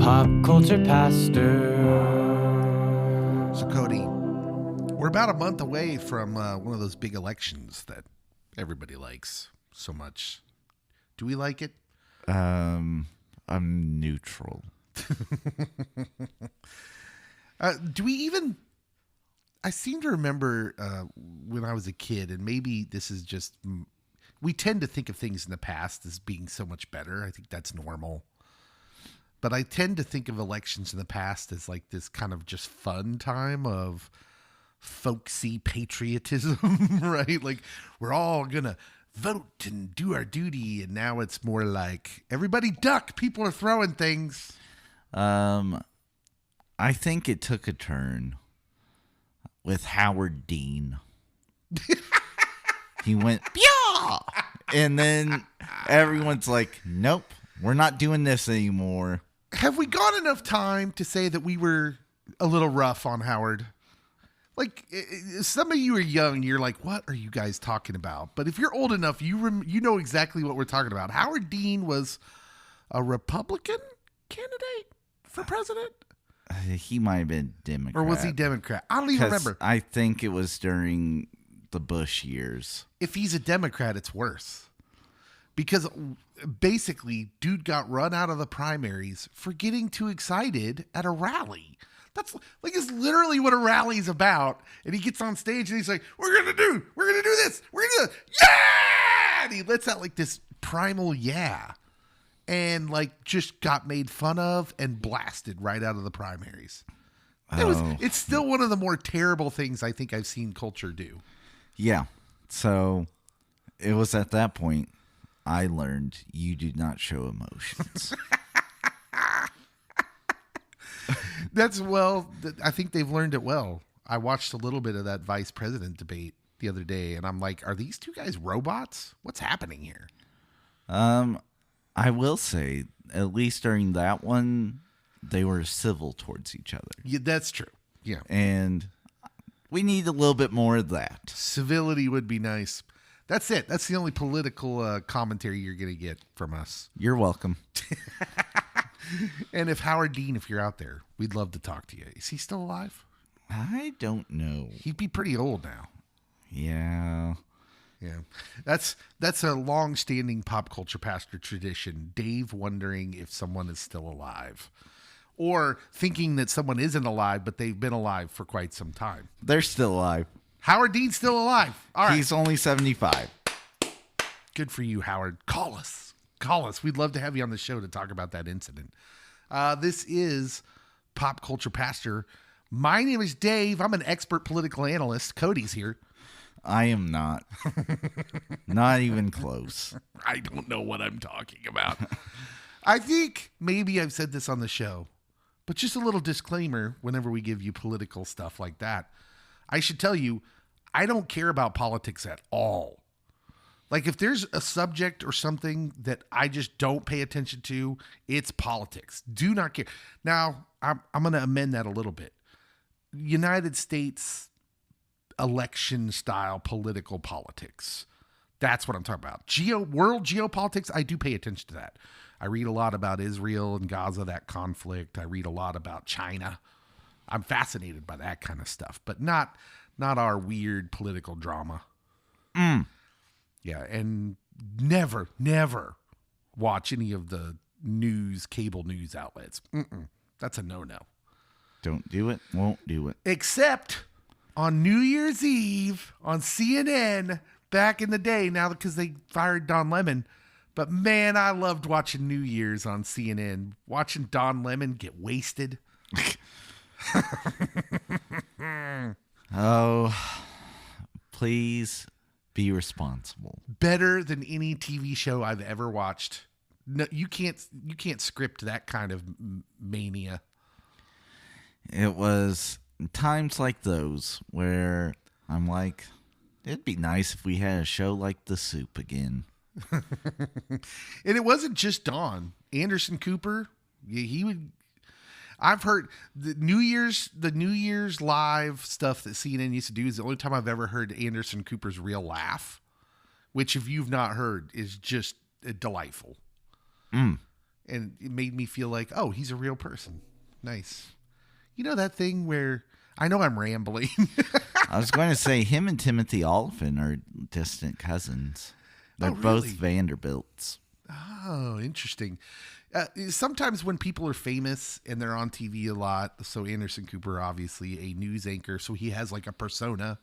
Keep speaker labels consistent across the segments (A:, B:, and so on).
A: Pop culture pastor.
B: So, Cody, we're about a month away from one of those big elections that everybody likes so much. Do we like it?
C: I'm neutral.
B: Do we even... I seem to remember when I was a kid, and maybe this is just... We tend to think of things in the past as being so much better. I think that's normal. But I tend to think of elections in the past as like this kind of just fun time of folksy patriotism, right? Like we're all going to vote and do our duty. And now it's more like everybody duck. People are throwing things.
C: I think it took a turn with Howard Dean. He went, yeah! And then everyone's like, nope, we're not doing this anymore.
B: Have we got enough time to say that we were a little rough on Howard? Like, some of you are young, you're like, what are you guys talking about? But if you're old enough, you know exactly what we're talking about. Howard Dean was a Republican candidate for president?
C: He might have been Democrat.
B: Or was he Democrat? I don't even remember.
C: I think it was during the Bush years.
B: If he's a Democrat, it's worse. Because basically, dude got run out of the primaries for getting too excited at a rally. That's like, it's literally what a rally is about. And he gets on stage and he's like, we're going to do this. We're going to do this. Yeah! And he lets out like this primal yeah. And like just got made fun of and blasted right out of the primaries. It's still one of the more terrible things I think I've seen culture do.
C: Yeah. So it was at that point I learned you do not show emotions.
B: I think they've learned it well. I watched a little bit of that vice president debate the other day, and I'm like, are these two guys robots? What's happening here?
C: I will say, at least during that one, they were civil towards each other.
B: Yeah, that's true. Yeah.
C: And we need a little bit more of that.
B: Civility would be nice. That's it. That's the only political commentary you're going to get from us.
C: You're welcome.
B: And if Howard Dean, if you're out there, we'd love to talk to you. Is he still alive?
C: I don't know.
B: He'd be pretty old now.
C: Yeah.
B: Yeah. That's a long-standing pop culture pastor tradition. Dave wondering if someone is still alive. Or thinking that someone isn't alive, but they've been alive for quite some time.
C: They're still alive.
B: Howard Dean's still alive. All right.
C: He's only 75.
B: Good for you, Howard. Call us. We'd love to have you on the show to talk about that incident. This is Pop Culture Pastor. My name is Dave. I'm an expert political analyst. Cody's here.
C: I am not. Not even close.
B: I don't know what I'm talking about. I think maybe I've said this on the show, but just a little disclaimer whenever we give you political stuff like that. I should tell you, I don't care about politics at all. Like if there's a subject or something that I just don't pay attention to, it's politics. Do not care. Now, I'm going to amend that a little bit. United States election style political politics. That's what I'm talking about. World geopolitics, I do pay attention to that. I read a lot about Israel and Gaza, that conflict. I read a lot about China. I'm fascinated by that kind of stuff, but not our weird political drama. Yeah, and never watch any of the cable news outlets. That's a no-no.
C: Don't do it, won't do it.
B: Except on New Year's Eve on CNN back in the day, now because they fired Don Lemon. But man, I loved watching New Year's on CNN, watching Don Lemon get wasted.
C: Oh, please be responsible.
B: Better than any TV show I've ever watched. No, you can't script that kind of mania.
C: It was times like those where I'm like, it'd be nice if we had a show like The Soup again.
B: And it wasn't just Don. Anderson Cooper, he would. I've heard the New Year's live stuff that CNN used to do is the only time I've ever heard Anderson Cooper's real laugh, which if you've not heard is just delightful. And it made me feel like, oh, he's a real person. Nice. You know that thing where I know I'm rambling.
C: I was going to say him and Timothy Olyphant are distant cousins. They're both
B: really?
C: Vanderbilts.
B: Oh, interesting. Sometimes when people are famous and they're on TV a lot, so Anderson Cooper, obviously a news anchor, so he has like a persona.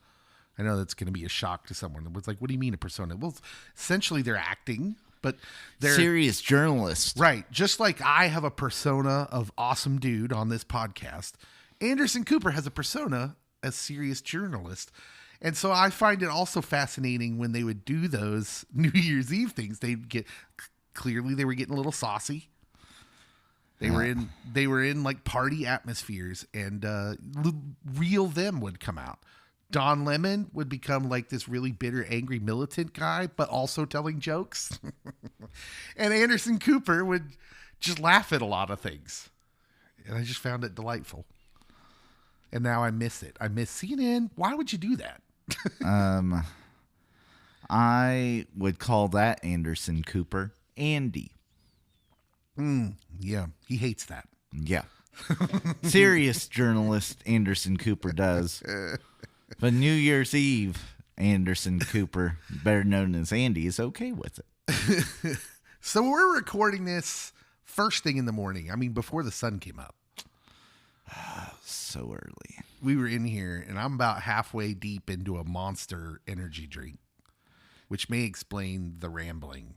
B: I know that's going to be a shock to someone. It's like, what do you mean a persona? Well, essentially they're acting, but they're
C: serious journalists.
B: Right. Just like I have a persona of awesome dude on this podcast, Anderson Cooper has a persona as serious journalist. And so I find it also fascinating when they would do those New Year's Eve things. They'd get, clearly they were getting a little saucy. They were in like party atmospheres, and real them would come out. Don Lemon would become like this really bitter, angry, militant guy, but also telling jokes. And Anderson Cooper would just laugh at a lot of things. And I just found it delightful. And now I miss it. I miss CNN. Why would you do that?
C: I would call that Anderson Cooper Andy.
B: Yeah, he hates that.
C: Yeah. Serious journalist Anderson Cooper does. But New Year's Eve, Anderson Cooper, better known as Andy, is okay with it.
B: So we're recording this first thing in the morning. I mean, before the sun came up.
C: So early.
B: We were in here, and I'm about halfway deep into a Monster energy drink, which may explain the rambling.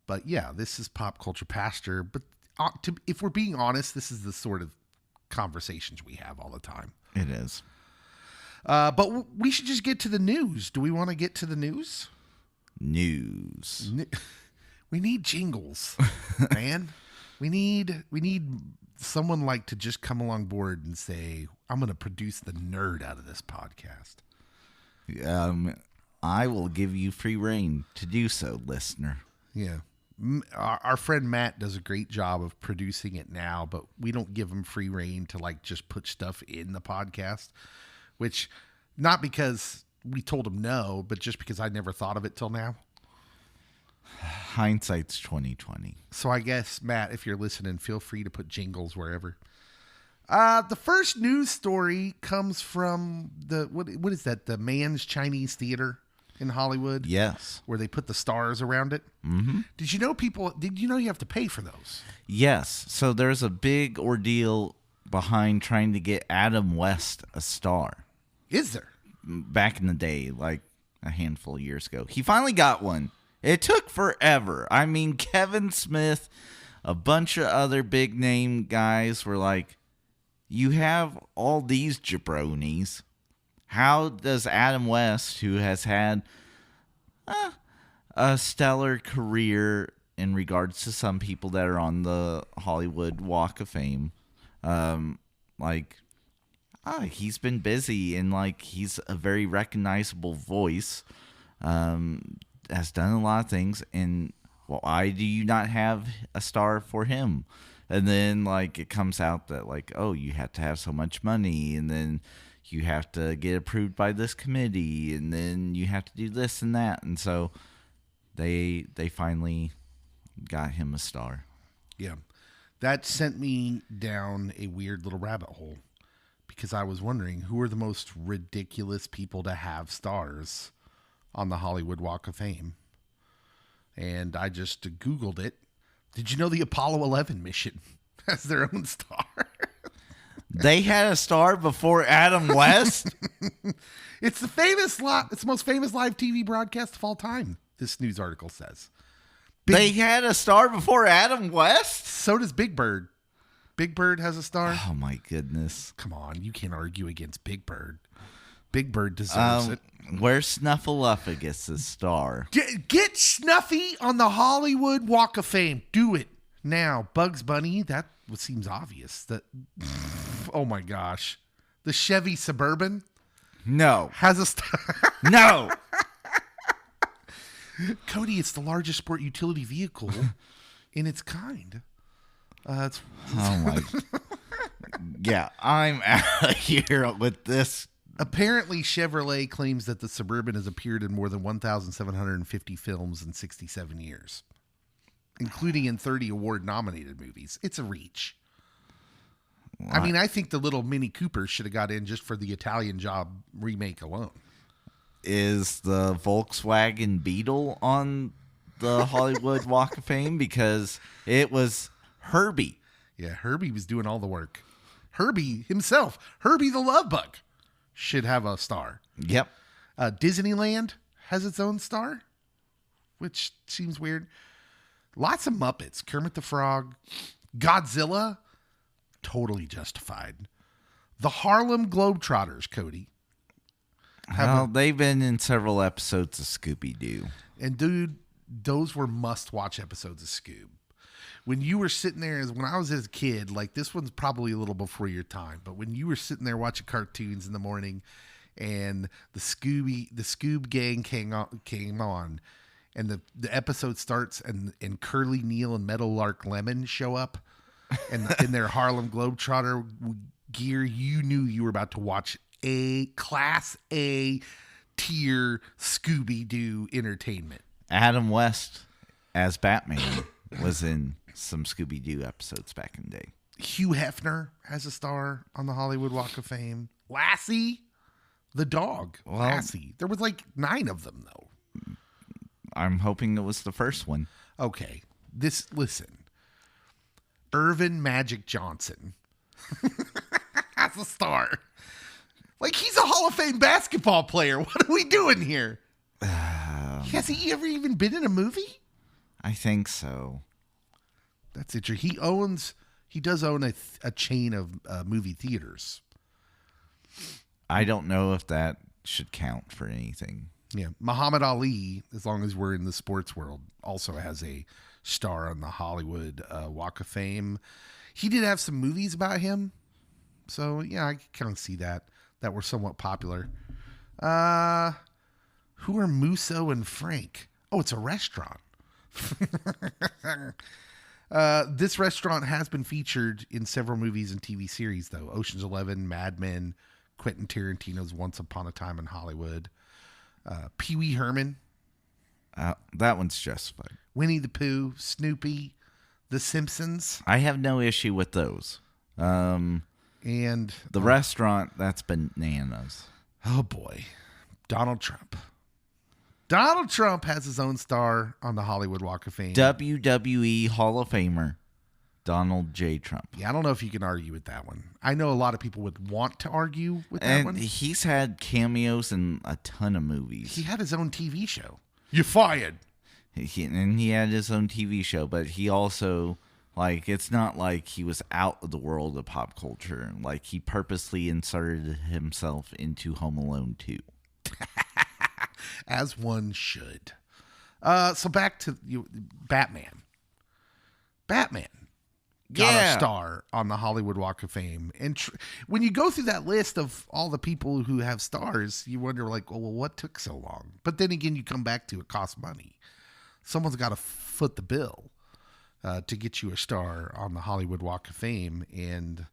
B: But yeah, this is Pop Culture Pastor. But if we're being honest, this is the sort of conversations we have all the time.
C: It is.
B: But we should just get to the news. Do we want to get to the news?
C: News.
B: We need jingles, man. We need someone like to just come along board and say, I'm going to produce the nerd out of this podcast.
C: I will give you free reign to do so, listener.
B: Yeah. Our friend Matt does a great job of producing it now, but we don't give him free reign to like just put stuff in the podcast, which not because we told him no, but just because I never thought of it till now.
C: Hindsight's 2020.
B: So I guess, Matt, if you're listening, feel free to put jingles wherever. The first news story comes from what is that? The Mann's Chinese Theater in Hollywood?
C: Yes.
B: Where they put the stars around it? Mm-hmm. Did you know you have to pay for those?
C: Yes. So there's a big ordeal behind trying to get Adam West a star.
B: Is there?
C: Back in the day, like a handful of years ago. He finally got one. It took forever. I mean, Kevin Smith, a bunch of other big name guys were like, you have all these jabronis. How does Adam West, who has had a stellar career in regards to some people that are on the Hollywood Walk of Fame, he's been busy and like he's a very recognizable voice, has done a lot of things, and why do you not have a star for him? And then like it comes out that like, oh, you have to have so much money, and then you have to get approved by this committee, and then you have to do this and that, and so they finally got him a star.
B: Yeah. That sent me down a weird little rabbit hole because I was wondering who are the most ridiculous people to have stars on the Hollywood Walk of Fame. And I just Googled it. Did you know the Apollo 11 mission has their own star?
C: They had a star before Adam West?
B: It's the most famous live TV broadcast of all time, this news article says.
C: They had a star before Adam West?
B: So does Big Bird. Big Bird has a star.
C: Oh, my goodness.
B: Come on, you can't argue against Big Bird. Big Bird deserves it.
C: Where's Snuffleupagus' star?
B: Get Snuffy on the Hollywood Walk of Fame. Do it now. Bugs Bunny, that seems obvious. Oh, my gosh. The Chevy Suburban?
C: No.
B: Has a star.
C: No.
B: Cody, it's the largest sport utility vehicle in its kind.
C: Oh my. Yeah, I'm out of here with this.
B: Apparently, Chevrolet claims that the Suburban has appeared in more than 1,750 films in 67 years. including in 30 award-nominated movies. It's a reach. I mean, I think the little Mini Cooper should have got in just for the Italian Job remake alone.
C: Is the Volkswagen Beetle on the Hollywood Walk of Fame? Because it was Herbie.
B: Yeah, Herbie was doing all the work. Herbie himself, Herbie the Love Bug, should have a star.
C: Yep.
B: Disneyland has its own star, which seems weird. Lots of Muppets. Kermit the Frog. Godzilla. Totally justified. The Harlem Globetrotters, Cody.
C: Well, they've been in several episodes of Scooby-Doo.
B: And dude, those were must-watch episodes of Scoob. When you were sitting there, when I was a kid, like this one's probably a little before your time, but when you were sitting there watching cartoons in the morning and the Scoob gang came on and the episode starts and Curly Neal and Meadowlark Lemon show up and in their Harlem Globetrotter gear, you knew you were about to watch a Class A tier Scooby-Doo entertainment.
C: Adam West as Batman was in some Scooby-Doo episodes back in the day.
B: Hugh Hefner has a star on the Hollywood Walk of Fame. Lassie, the dog.
C: Well,
B: Lassie. There was like 9 of them, though.
C: I'm hoping it was the first one.
B: Okay. Listen. Irvin Magic Johnson has a star. Like, he's a Hall of Fame basketball player. What are we doing here? Has he ever even been in a movie?
C: I think so.
B: That's it. He does own a chain of movie theaters.
C: I don't know if that should count for anything.
B: Yeah. Muhammad Ali, as long as we're in the sports world, also has a star on the Hollywood Walk of Fame. He did have some movies about him. So, yeah, I kind of see that were somewhat popular. Who are Musso and Frank? Oh, it's a restaurant. This restaurant has been featured in several movies and TV series, though. Ocean's 11, Mad Men, Quentin Tarantino's Once Upon a Time in Hollywood, Pee Wee Herman.
C: That one's justified.
B: Winnie the Pooh, Snoopy, The Simpsons.
C: I have no issue with those.
B: And
C: the restaurant, that's bananas.
B: Oh, boy. Donald Trump. Donald Trump has his own star on the Hollywood Walk of Fame.
C: WWE Hall of Famer, Donald J. Trump.
B: Yeah, I don't know if you can argue with that one. I know a lot of people would want to argue with that one.
C: He's had cameos in a ton of movies.
B: He had his own TV show. You're fired.
C: He had his own TV show, but he also, like, it's not like he was out of the world of pop culture. Like, he purposely inserted himself into Home Alone 2.
B: As one should. So back to Batman. Batman got a star on the Hollywood Walk of Fame. And when you go through that list of all the people who have stars, you wonder, like, well, what took so long? But then again, you come back to it costs money. Someone's got to foot the bill to get you a star on the Hollywood Walk of Fame. And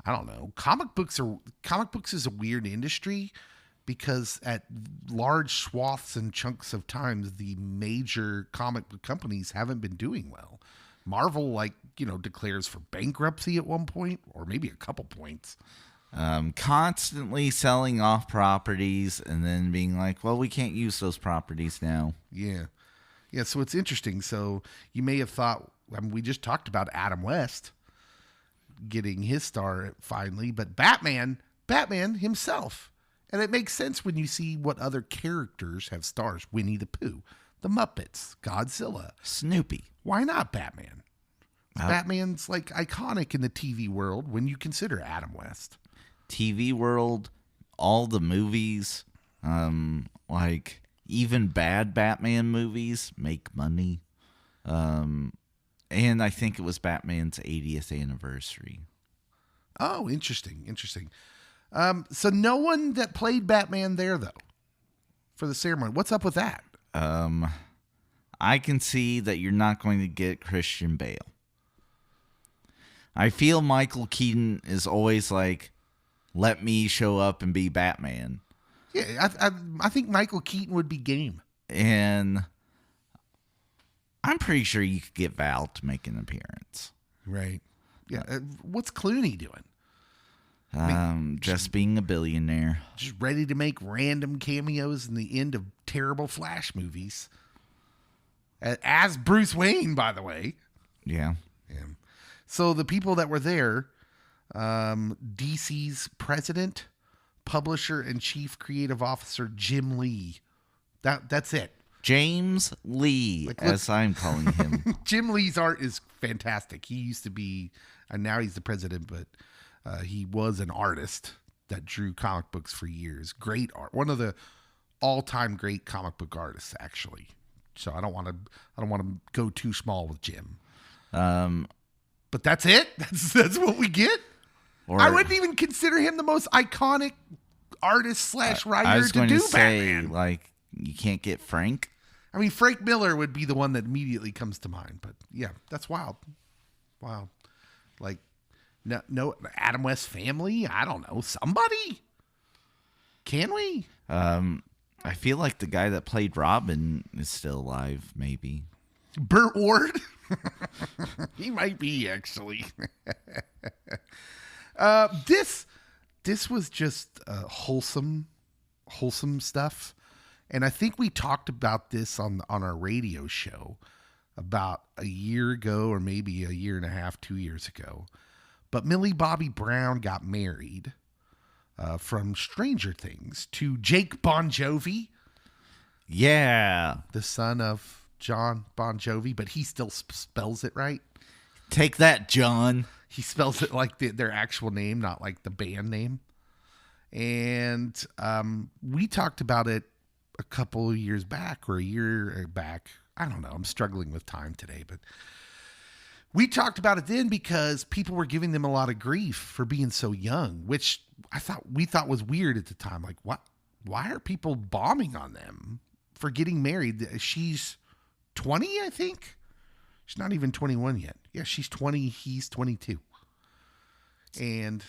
B: I don't know. Comic books is a weird industry because at large swaths and chunks of times, the major comic book companies haven't been doing well. Marvel, declares for bankruptcy at one point, or maybe a couple points.
C: Constantly selling off properties and then being like, well, we can't use those properties now.
B: Yeah. Yeah, so it's interesting. So you may have thought, we just talked about Adam West getting his star finally, but Batman himself. And it makes sense when you see what other characters have stars. Winnie the Pooh, the Muppets, Godzilla,
C: Snoopy.
B: Why not Batman? Batman's like iconic in the TV world when you consider Adam West.
C: TV world, all the movies, like even bad Batman movies make money. And I think it was Batman's 80th anniversary.
B: Oh, interesting. So no one that played Batman there, though, for the ceremony. What's up with that?
C: I can see that you're not going to get Christian Bale. I feel Michael Keaton is always like, let me show up and be Batman.
B: Yeah, I think Michael Keaton would be game.
C: And I'm pretty sure you could get Val to make an appearance.
B: Right. Yeah. What's Clooney doing?
C: Just being a billionaire.
B: Just ready to make random cameos in the end of terrible Flash movies. As Bruce Wayne, by the way.
C: Yeah.
B: So the people that were there, DC's president, publisher, and chief creative officer, Jim Lee. That's it.
C: James Lee, as I'm calling him.
B: Jim Lee's art is fantastic. He used to be, and now he's the president, but he was an artist that drew comic books for years. Great art. One of the all-time great comic book artists, actually. So I don't want to go too small with Jim. But that's it. That's what we get. I wouldn't even consider him the most iconic artist / writer
C: I was going to say,
B: Batman.
C: like, you can't get Frank.
B: I mean, Frank Miller would be the one that immediately comes to mind. But yeah, that's wild. Wow. Like, no Adam West family. I don't know, somebody. Can we?
C: I feel like the guy that played Robin is still alive. Maybe
B: Burt Ward. He might be, actually. This was just wholesome stuff, and I think we talked about this on our radio show about a year ago, or maybe a year and a half, 2 years ago. But Millie Bobby Brown got married from Stranger Things to Jake Bon Jovi.
C: Yeah,
B: The son of John Bon Jovi, but he still spells it right.
C: Take that, John.
B: He spells it like their actual name, not like the band name. And we talked about it a couple of years back, or a year back. I don't know. I'm struggling with time today, but we talked about it then because people were giving them a lot of grief for being so young, which we thought was weird at the time. Like, what? Why are people bombing on them for getting married? She's 20, I think. She's not even 21 yet. Yeah, she's 20. He's 22. And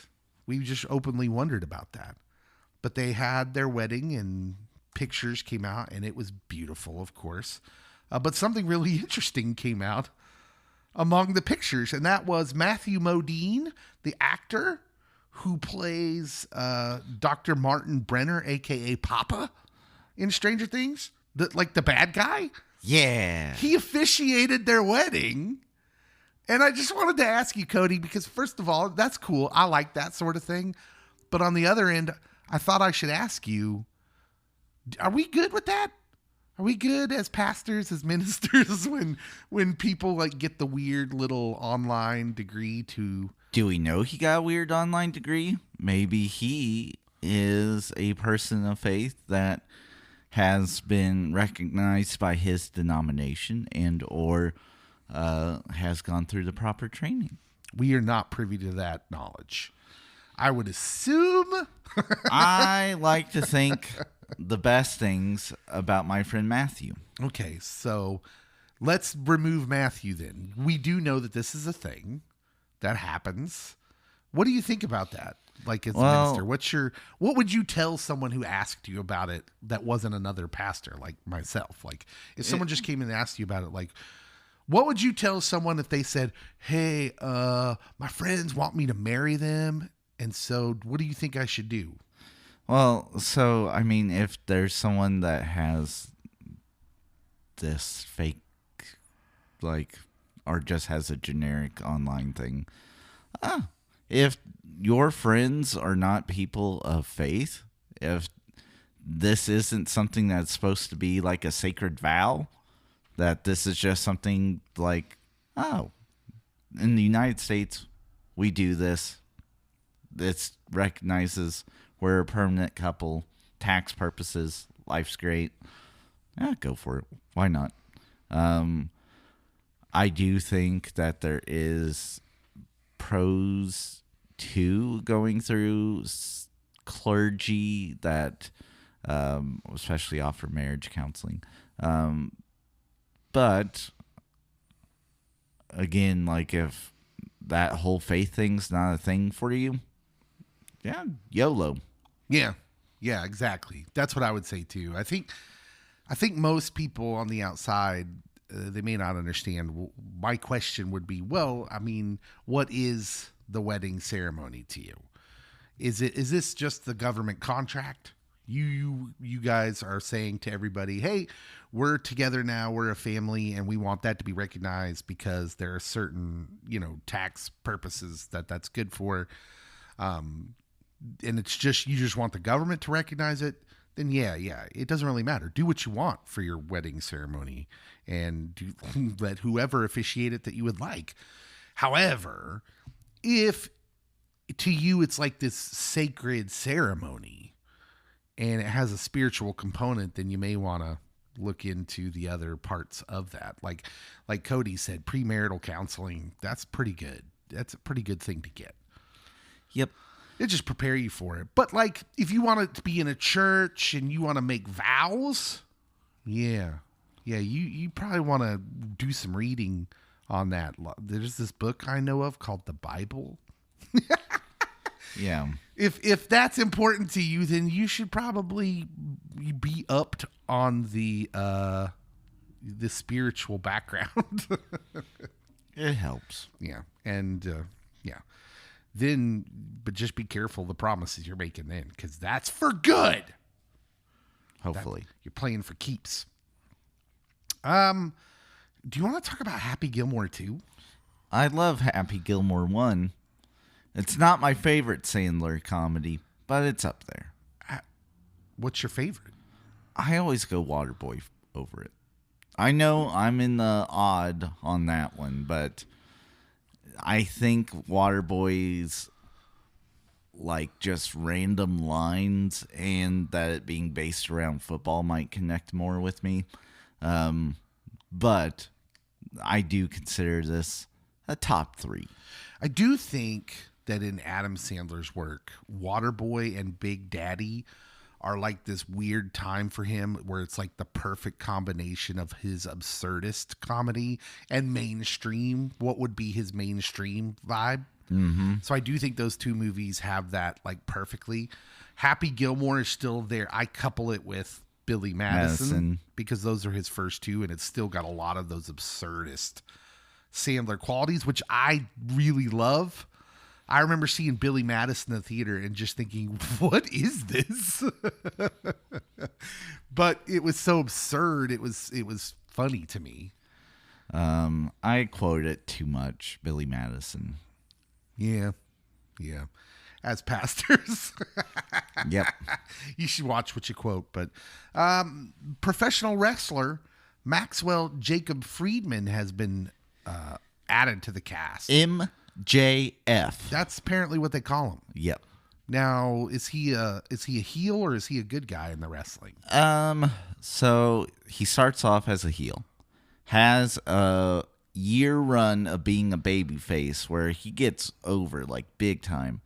B: we just openly wondered about that. But they had their wedding and pictures came out, and it was beautiful, of course. But something really interesting came out among the pictures, and that was Matthew Modine, the actor who plays Dr. Martin Brenner, a.k.a. Papa, in Stranger Things, the bad guy.
C: Yeah.
B: He officiated their wedding. And I just wanted to ask you, Cody, because first of all, that's cool. I like that sort of thing. But on the other end, I thought I should ask you, are we good with that? Are we good as pastors, as ministers, when people like get the weird little online degree to...
C: Do we know he got a weird online degree? Maybe he is a person of faith that has been recognized by his denomination and or has gone through the proper training.
B: We are not privy to that knowledge. I would assume.
C: I like to think the best things about my friend Matthew.
B: Okay, so let's remove Matthew then. We do know that this is a thing that happens. What do you think about that? Like, as a minister, what would you tell someone who asked you about it that wasn't another pastor like myself? Like, if someone just came in and asked you about it, like, what would you tell someone if they said, hey, my friends want me to marry them, and so what do you think I should do?
C: Well, so, I mean, if there's someone that has this fake, like, or just has a generic online thing, if your friends are not people of faith, if this isn't something that's supposed to be like a sacred vow, that this is just something like, oh, in the United States, we do this. It recognizes we're a permanent couple, tax purposes, life's great. Yeah, go for it. Why not? I do think that there is pros to going through clergy that especially offer marriage counseling. But again, like if that whole faith thing's not a thing for you, yeah, YOLO.
B: Yeah, exactly. That's what I would say too. I think most people on the outside they may not understand. My question would be, well, I mean, what is the wedding ceremony to you? Is this just the government contract? You guys are saying to everybody, hey, we're together now, we're a family, and we want that to be recognized because there are certain, tax purposes that's good for. And it's just, you just want the government to recognize it. Then yeah, it doesn't really matter. Do what you want for your wedding ceremony and let whoever officiate it that you would like. However, if to you it's like this sacred ceremony and it has a spiritual component, then you may want to look into the other parts of that. Like Cody said, premarital counseling, that's pretty good. That's a pretty good thing to get.
C: Yep.
B: It just prepare you for it. But like if you want to be in a church and you want to make vows, you probably want to do some reading on that. There's this book I know of called the Bible.
C: Yeah.
B: If that's important to you, then you should probably be upped on the spiritual background.
C: It helps.
B: Yeah. And then, but just be careful the promises you're making then, because that's for good.
C: Hopefully.
B: You're playing for keeps. Do you want to talk about Happy Gilmore 2?
C: I love Happy Gilmore 1. It's not my favorite Sandler comedy, but it's up there.
B: What's your favorite?
C: I always go Waterboy over it. I know I'm in the odd on that one, but I think Waterboy's like just random lines and that it being based around football might connect more with me. But I do consider this a top 3.
B: I do think that in Adam Sandler's work, Waterboy and Big Daddy are like this weird time for him where it's like the perfect combination of his absurdist comedy and mainstream, what would be his mainstream vibe. Mm-hmm. So I do think those two movies have that like perfectly. Happy Gilmore is still there. I couple it with Billy Madison because those are his first two, and it's still got a lot of those absurdist Sandler qualities, which I really love. I remember seeing Billy Madison in the theater and just thinking, what is this? But it was so absurd. It was funny to me.
C: I quote it too much, Billy Madison.
B: Yeah. As pastors.
C: Yep.
B: You should watch what you quote. But professional wrestler Maxwell Jacob Friedman has been added to the cast.
C: MJF.
B: That's apparently what they call him.
C: Yep.
B: Now, is he a heel or is he a good guy in the wrestling?
C: So he starts off as a heel, has a year run of being a babyface where he gets over like big time,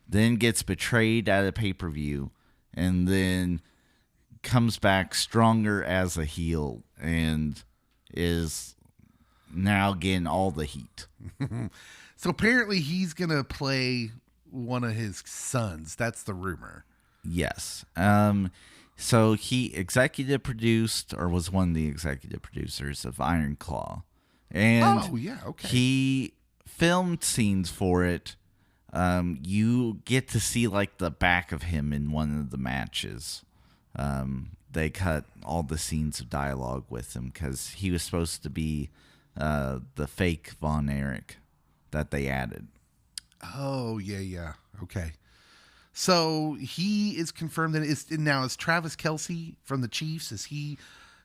C: then gets betrayed at a pay-per-view, and then comes back stronger as a heel and is now getting all the heat.
B: So apparently he's going to play one of his sons. That's the rumor.
C: Yes. So he executive produced, or was one of the executive producers of Iron Claw. And he filmed scenes for it. You get to see like the back of him in one of the matches. They cut all the scenes of dialogue with him because he was supposed to be the fake Von Erich that they added.
B: Oh, yeah. Okay. So he is confirmed that it's now is Travis Kelce from the Chiefs. Is he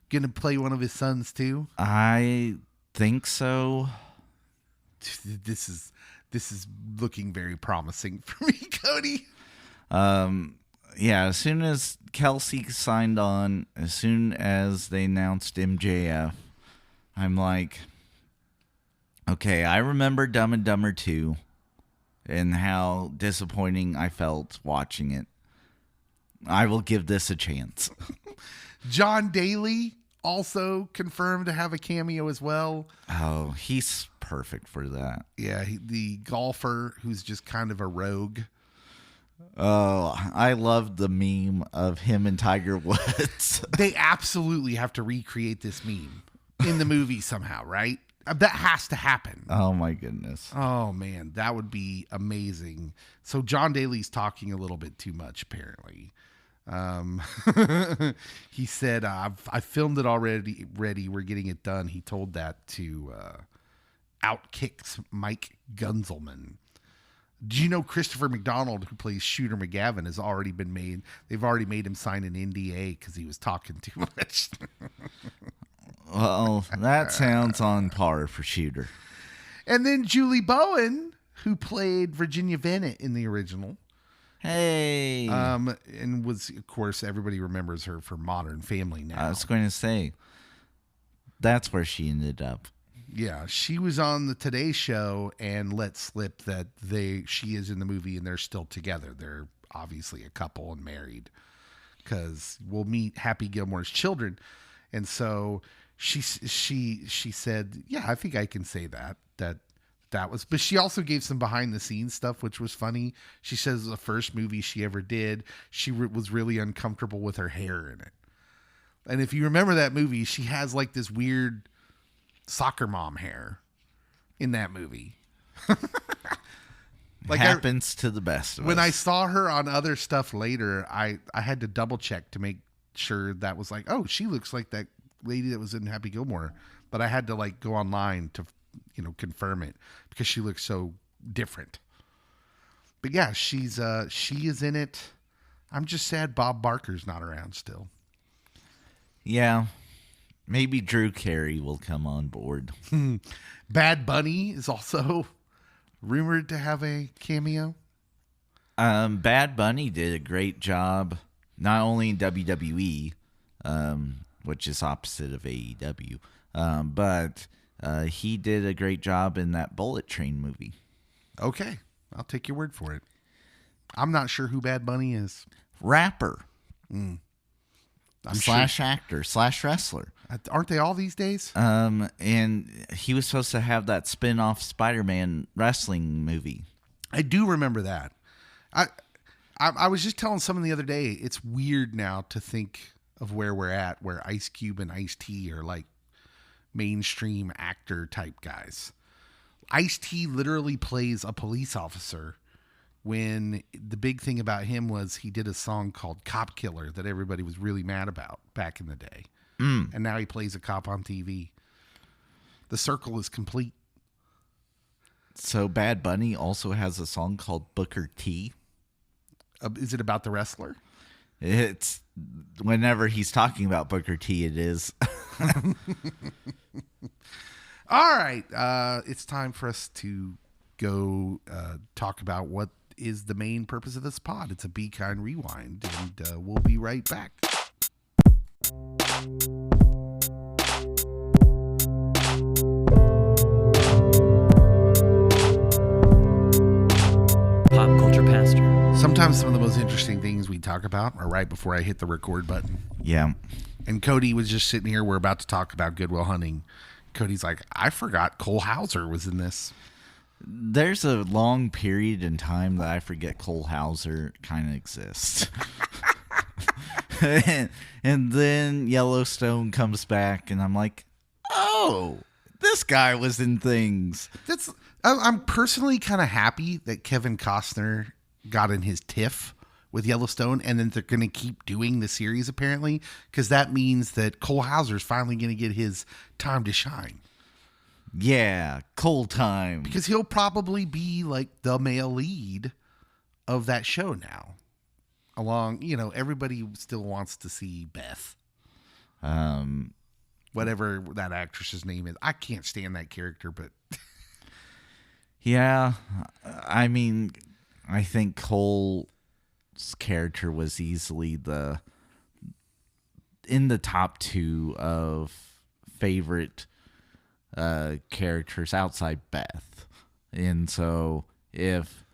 B: going to play one of his sons too?
C: I think so.
B: This is looking very promising for me, Cody.
C: Yeah, as soon as Kelce signed on, as soon as they announced MJF, I'm like, okay, I remember Dumb and Dumber 2 and how disappointing I felt watching it. I will give this a chance.
B: John Daly also confirmed to have a cameo as well.
C: Oh, he's perfect for that.
B: Yeah, the golfer who's just kind of a rogue.
C: Oh, I love the meme of him and Tiger Woods.
B: They absolutely have to recreate this meme in the movie somehow, right? That has to happen.
C: Oh my goodness.
B: Oh man, that would be amazing. So John Daly's talking a little bit too much, apparently. He said, I filmed it already. We're getting it done. He told that to Outkicks Mike Gunzelman. Do you know Christopher McDonald, who plays Shooter McGavin, has already been made? They've already made him sign an NDA because he was talking too much.
C: Well, that sounds on par for Shooter.
B: And then Julie Bowen, who played Virginia Bennett in the original.
C: Hey.
B: And was, of course, everybody remembers her for Modern Family now.
C: I was going to say, that's where she ended up.
B: Yeah, she was on the Today Show and let slip that she is in the movie and they're still together. They're obviously a couple and married, because we'll meet Happy Gilmore's children. And so she said, yeah, I think I can say that was, but she also gave some behind the scenes stuff, which was funny. She says it was the first movie she ever did. She was really uncomfortable with her hair in it. And if you remember that movie, she has like this weird soccer mom hair in that movie. Like
C: happens to the best of
B: when
C: us.
B: I saw her on other stuff later, I had to double check to make sure that was like, oh, she looks like that lady that was in Happy Gilmore. But I had to like go online to, confirm it, because she looks so different. But yeah, she is in it. I'm just sad Bob Barker's not around still.
C: Yeah. Maybe Drew Carey will come on board.
B: Bad Bunny is also rumored to have a cameo.
C: Bad Bunny did a great job, not only in WWE, which is opposite of AEW, but he did a great job in that Bullet Train movie.
B: Okay, I'll take your word for it. I'm not sure who Bad Bunny is.
C: Rapper.
B: I'm
C: slash actor slash wrestler.
B: Aren't they all these days?
C: And he was supposed to have that spin-off Spider-Man wrestling movie.
B: I do remember that. I was just telling someone the other day, it's weird now to think of where we're at, where Ice Cube and Ice-T are like mainstream actor type guys. Ice-T literally plays a police officer, when the big thing about him was he did a song called Cop Killer that everybody was really mad about back in the day. And now he plays a cop on TV. The circle is complete.
C: So Bad Bunny also has a song called Booker T.
B: Is it about the wrestler?
C: It's whenever he's talking about Booker T, it is.
B: All right. It's time for us to go talk about what is the main purpose of this pod. It's a Be Kind Rewind, and we'll be right back.
A: Pop culture pastor.
B: Sometimes some of the most interesting things we talk about are right before I hit the record button.
C: Yeah.
B: And Cody was just sitting here. We're about to talk about Good Will Hunting. Cody's like, I forgot Cole Hauser was in this.
C: There's a long period in time that I forget Cole Hauser kind of exists. and then Yellowstone comes back, and I'm like, oh, this guy was in things.
B: I'm personally kind of happy that Kevin Costner got in his tiff with Yellowstone, and then they're going to keep doing the series apparently, because that means that Cole Hauser's finally going to get his time to shine.
C: Yeah, Cole time.
B: Because he'll probably be like the male lead of that show now. Everybody still wants to see Beth. Whatever that actress's name is. I can't stand that character, but
C: yeah, I mean, I think Cole's character was easily in the top 2 of favorite characters outside Beth. And so if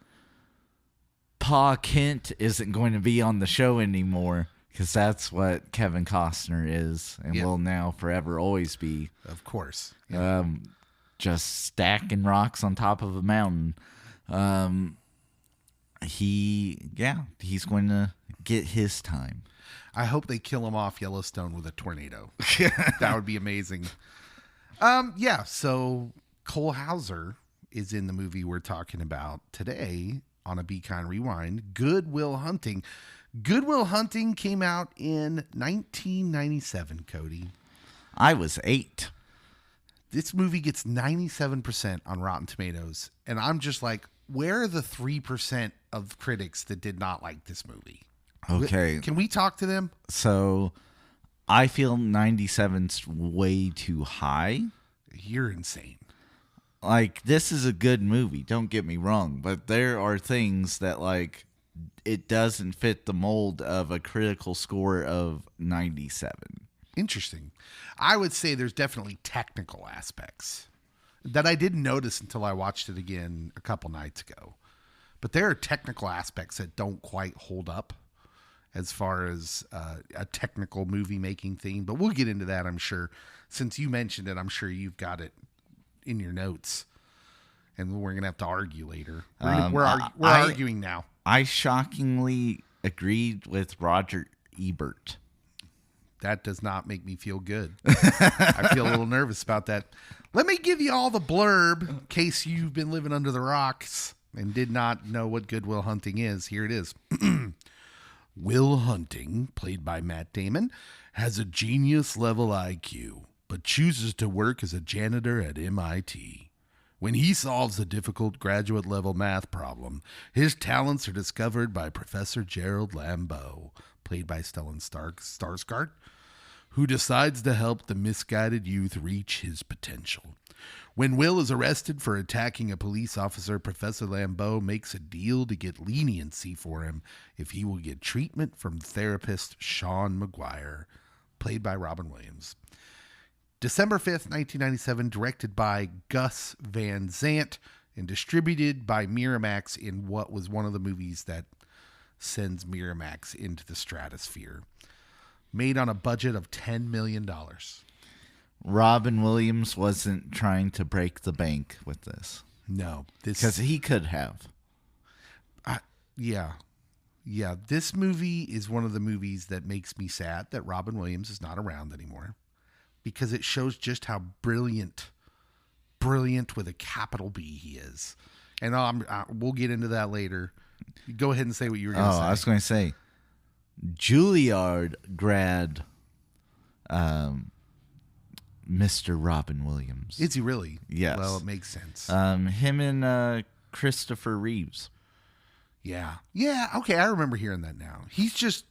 C: Pa Kent isn't going to be on the show anymore, because that's what Kevin Costner is and will now forever always be.
B: Of course.
C: Just stacking rocks on top of a mountain. he's going to get his time.
B: I hope they kill him off Yellowstone with a tornado. That would be amazing. Yeah, so Cole Hauser is in the movie we're talking about today on a Be Kind Rewind, Good Will Hunting. Good Will Hunting came out in 1997, Cody.
C: I was 8.
B: This movie gets 97% on Rotten Tomatoes, and I'm just like, where are the 3% of critics that did not like this movie?
C: Okay.
B: Can we talk to them?
C: So I feel 97's way too high.
B: You're insane.
C: Like, this is a good movie, don't get me wrong, but there are things that, like, it doesn't fit the mold of a critical score of 97.
B: Interesting. I would say there's definitely technical aspects that I didn't notice until I watched it again a couple nights ago. But there are technical aspects that don't quite hold up as far as a technical movie making thing. But we'll get into that, I'm sure. Since you mentioned it, I'm sure you've got it in your notes. And we're going to have to argue later. We're arguing now.
C: I shockingly agreed with Roger Ebert.
B: That does not make me feel good. I feel a little nervous about that. Let me give you all the blurb in case you've been living under the rocks and did not know what Good Will Hunting is. Here it is. Will Hunting, played by Matt Damon, has a genius-level IQ, but chooses to work as a janitor at MIT. When he solves a difficult graduate-level math problem, his talents are discovered by Professor Gerald Lambeau, played by Stellan Skarsgård, who decides to help the misguided youth reach his potential. When Will is arrested for attacking a police officer, Professor Lambeau makes a deal to get leniency for him if he will get treatment from therapist Sean McGuire, played by Robin Williams. December 5th, 1997, directed by Gus Van Sant and distributed by Miramax in what was one of the movies that sends Miramax into the stratosphere. Made on a budget of $10 million.
C: Robin Williams wasn't trying to break the bank with this.
B: No.
C: Because he could have.
B: Yeah. This movie is one of the movies that makes me sad that Robin Williams is not around anymore. Because it shows just how brilliant with a capital B he is. And we'll get into that later. Go ahead and say what you were going to say.
C: I was going to say, Juilliard grad Mr. Robin Williams.
B: Is he really?
C: Yes.
B: Well, it makes sense.
C: Him and Christopher Reeves.
B: Yeah. Yeah, okay, I remember hearing that now. He was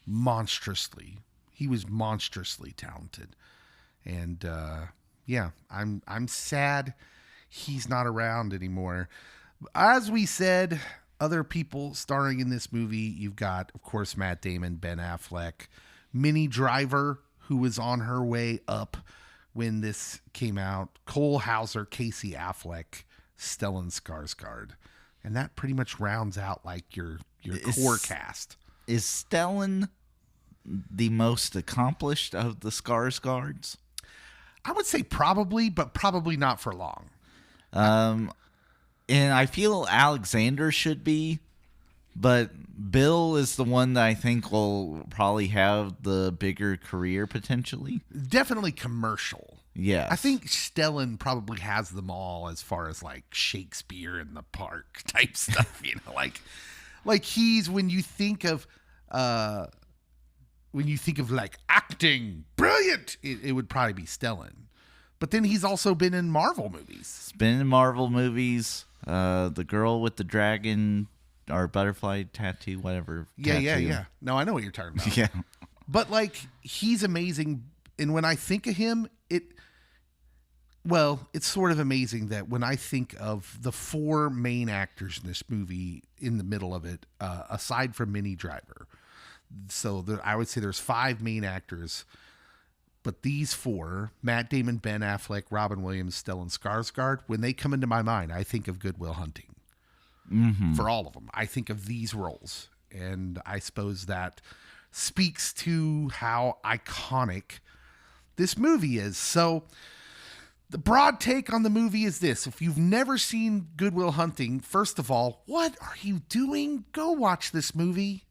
B: monstrously talented. And I'm sad he's not around anymore. As we said, other people starring in this movie, you've got, of course, Matt Damon, Ben Affleck, Minnie Driver, who was on her way up when this came out, Cole Hauser, Casey Affleck, Stellan Skarsgård. And that pretty much rounds out like your core cast.
C: Is Stellan the most accomplished of the Skarsgårds?
B: I would say probably, but probably not for long.
C: And I feel Alexander should be, but Bill is the one that I think will probably have the bigger career potentially.
B: Definitely commercial.
C: Yeah.
B: I think Stellan probably has them all as far as like Shakespeare in the Park type stuff, like he's when you think of like acting, brilliant, it would probably be Stellan. But then he's also been in Marvel movies.
C: He's been in Marvel movies. The girl with the dragon or butterfly tattoo, whatever.
B: Yeah. No, I know what you're talking about.
C: Yeah.
B: But like he's amazing. And when I think of him, it's sort of amazing that when I think of the 4 main actors in this movie in the middle of it, aside from Minnie Driver. So I would say there's 5 main actors, but these 4, Matt Damon, Ben Affleck, Robin Williams, Stellan Skarsgård, when they come into my mind, I think of Good Will Hunting. Mm-hmm. For all of them, I think of these roles. And I suppose that speaks to how iconic this movie is. So The broad take on the movie is this. If you've never seen Good Will Hunting, first of all, what are you doing? Go watch this movie.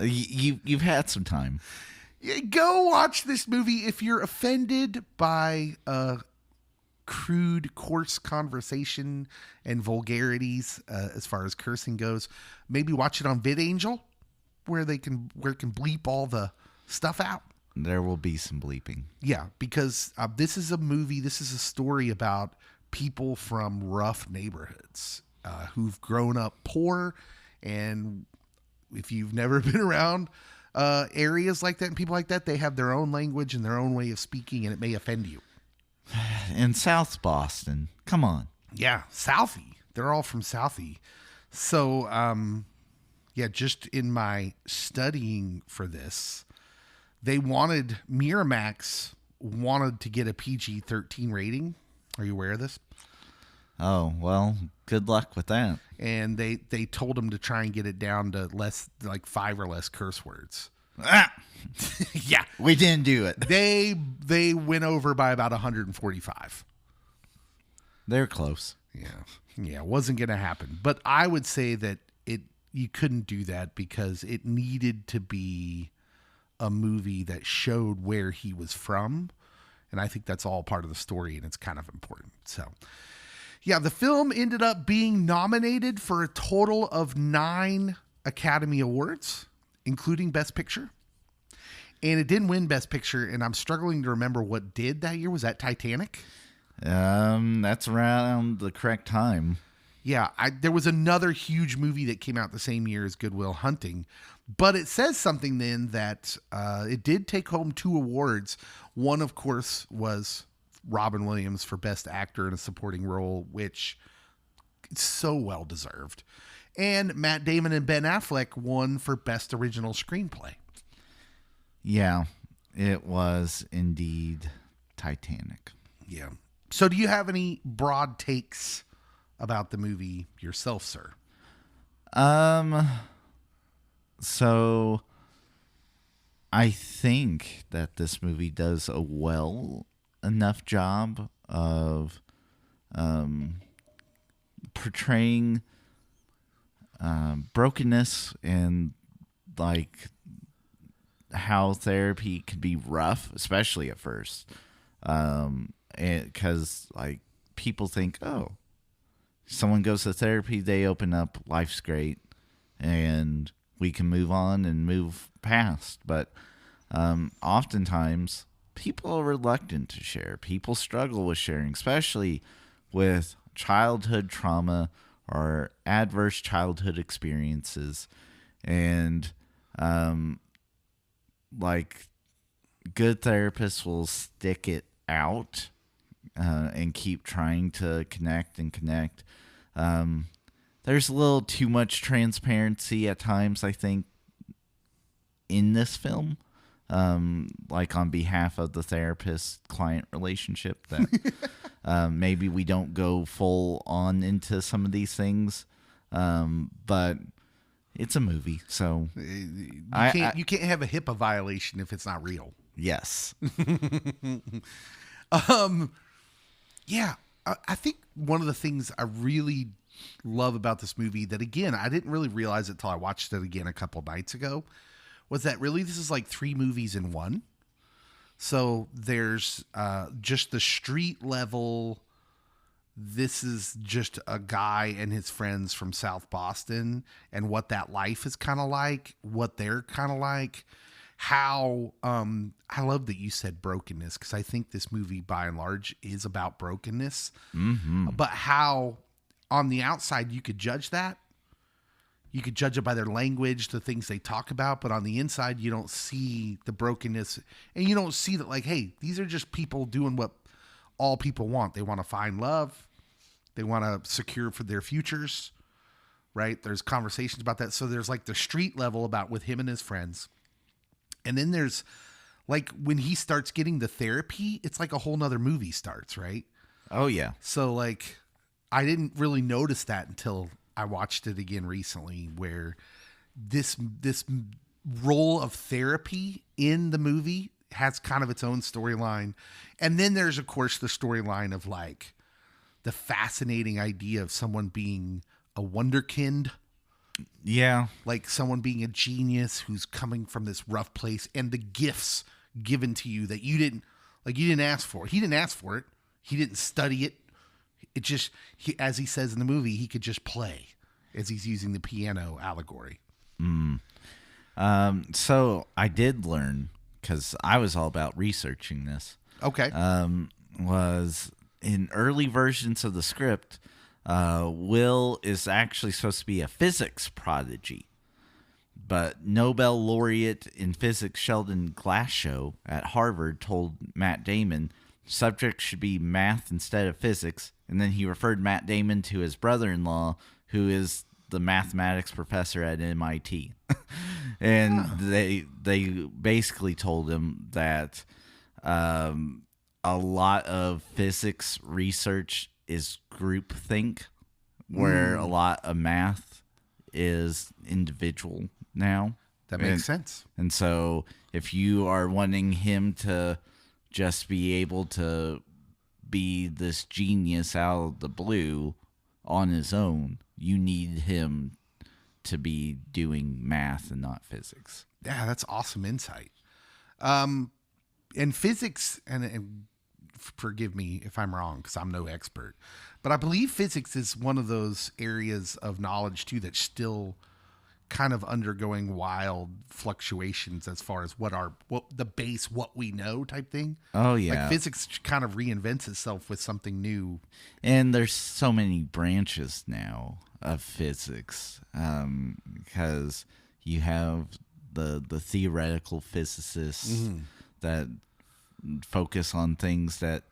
C: You've had some time.
B: Go watch this movie. If you're offended by crude, coarse conversation and vulgarities as far as cursing goes, maybe watch it on VidAngel, where it can bleep all the stuff out.
C: There will be some bleeping.
B: Yeah, because this is a story about people from rough neighborhoods who've grown up poor. And if you've never been around areas like that and people like that, they have their own language and their own way of speaking, and it may offend you.
C: In South Boston, come on.
B: Yeah, Southie. They're all from Southie. So, just in my studying for this, Miramax wanted to get a PG-13 rating. Are you aware of this?
C: Oh, well, good luck with that.
B: And they told them to try and get it down to less, like 5 or less curse words. Yeah.
C: We didn't do it.
B: They went over by about 145.
C: They're close.
B: Yeah, it wasn't going to happen. But I would say that you couldn't do that because it needed to be a movie that showed where he was from. And I think that's all part of the story, and it's kind of important. So, yeah, the film ended up being nominated for a total of 9 Academy Awards, including Best Picture. And it didn't win Best Picture, and I'm struggling to remember what did that year. Was that Titanic?
C: That's around the correct time.
B: Yeah, there was another huge movie that came out the same year as Good Will Hunting. But it says something then that it did take home 2 awards. One, of course, was Robin Williams for Best Actor in a Supporting Role, which is so well deserved. And Matt Damon and Ben Affleck won for Best Original Screenplay.
C: Yeah, it was indeed Titanic.
B: Yeah. So do you have any broad takes about the movie yourself, sir?
C: So I think that this movie does a well enough job of portraying brokenness and like how therapy can be rough, especially at first. Because like people think, oh, someone goes to therapy, they open up, life's great, and we can move on and move past. But oftentimes people are reluctant to share. People struggle with sharing, especially with childhood trauma or adverse childhood experiences. And like good therapists will stick it out and keep trying to connect. There's a little too much transparency at times, I think, in this film, like on behalf of the therapist-client relationship, that maybe we don't go full on into some of these things, but it's a movie, so
B: you can't have a HIPAA violation if it's not real.
C: Yes.
B: Yeah, I think one of the things I really love about this movie that, again, I didn't really realize it till I watched it again a couple nights ago, was that really this is like 3 movies in one. So there's just the street level. This is just a guy and his friends from South Boston and what that life is kind of like, what they're kind of like. How I love that you said brokenness, because I think this movie by and large is about brokenness. Mm-hmm. But how on the outside you could judge that. You could judge it by their language, the things they talk about, but on the inside you don't see the brokenness, and you don't see that, like, hey, these are just people doing what all people want. They want to find love. They want to secure for their futures, right? There's conversations about that. So there's like the street level about with him and his friends. And then there's like when he starts getting the therapy, it's like a whole nother movie starts, right?
C: Oh, yeah.
B: So like I didn't really notice that until I watched it again recently, where this role of therapy in the movie has kind of its own storyline. And then there's, of course, the storyline of like the fascinating idea of someone being a wonderkind.
C: Yeah.
B: Like someone being a genius who's coming from this rough place, and the gifts given to you that you didn't ask for. He didn't ask for it. He didn't study it. It just, as he says in the movie, he could just play as he's using the piano allegory.
C: So I did learn, because I was all about researching this.
B: Okay.
C: Was in early versions of the script, Will is actually supposed to be a physics prodigy. But Nobel laureate in physics Sheldon Glashow at Harvard told Matt Damon subject should be math instead of physics. And then he referred Matt Damon to his brother-in-law, who is the mathematics professor at MIT. And they basically told him that a lot of physics research is groupthink, where a lot of math is individual now.
B: That makes sense.
C: And so if you are wanting him to just be able to be this genius out of the blue on his own, you need him to be doing math and not physics.
B: Yeah, that's awesome insight. And physics, and forgive me if I'm wrong, because I'm no expert, but I believe physics is one of those areas of knowledge too that's still kind of undergoing wild fluctuations as far as what we know type thing.
C: Oh yeah.
B: Like physics kind of reinvents itself with something new.
C: And there's so many branches now of physics, because you have the theoretical physicists that focus on things that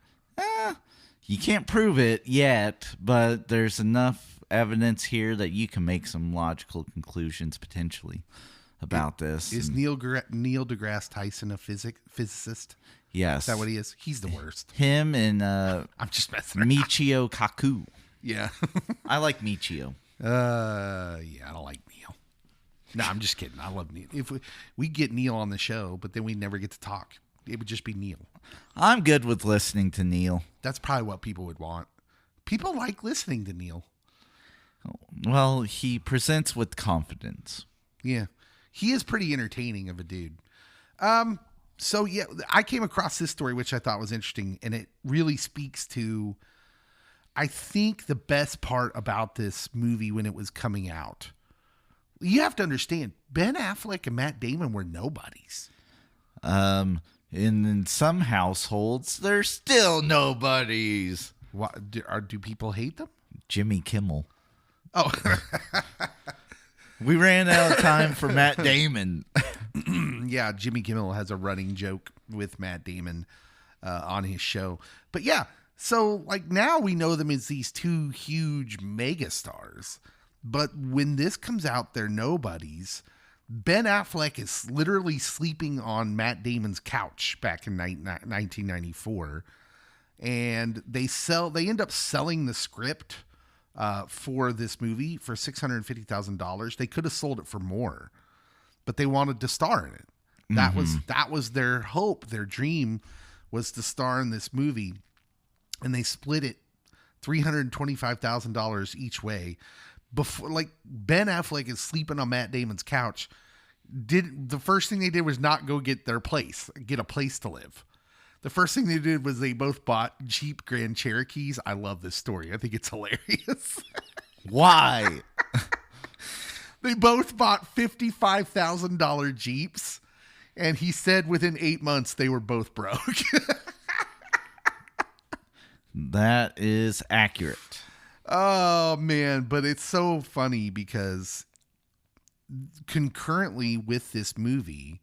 C: you can't prove it yet, but there's enough evidence here that you can make some logical conclusions potentially about this.
B: Is Neil deGrasse Tyson a physicist?
C: Yes.
B: Is that what he is? He's the worst.
C: Him and
B: I'm just messing around.
C: Michio Kaku.
B: Yeah.
C: I like Michio.
B: Yeah, I don't like Neil. No, I'm just kidding. I love Neil. If we get Neil on the show, but then we never get to talk. It would just be Neil.
C: I'm good with listening to Neil.
B: That's probably what people would want. People like listening to Neil.
C: Well, he presents with confidence.
B: Yeah. He is pretty entertaining of a dude. So yeah, I came across this story, which I thought was interesting, and it really speaks to, I think, the best part about this movie when it was coming out. You have to understand, Ben Affleck and Matt Damon were nobodies.
C: In some households, they're still nobodies.
B: What, do people hate them?
C: Jimmy Kimmel.
B: Oh,
C: We ran out of time for Matt Damon.
B: yeah. Jimmy Kimmel has a running joke with Matt Damon on his show. But yeah, so like now we know them as these two huge megastars. But when this comes out, they're nobodies. Ben Affleck is literally sleeping on Matt Damon's couch back in 1994. And they end up selling the script for this movie for $650,000. They could have sold it for more, but they wanted to star in it. That was their hope. Their dream was to star in this movie, and they split it $325,000 each way. Before, like, Ben Affleck is sleeping on Matt Damon's couch. The first thing they did was not go get a place to live. The first thing they did was they both bought Jeep Grand Cherokees. I love this story. I think it's hilarious.
C: Why?
B: They both bought $55,000 Jeeps, and he said within 8 months they were both broke.
C: That is accurate.
B: Oh, man. But it's so funny because concurrently with this movie,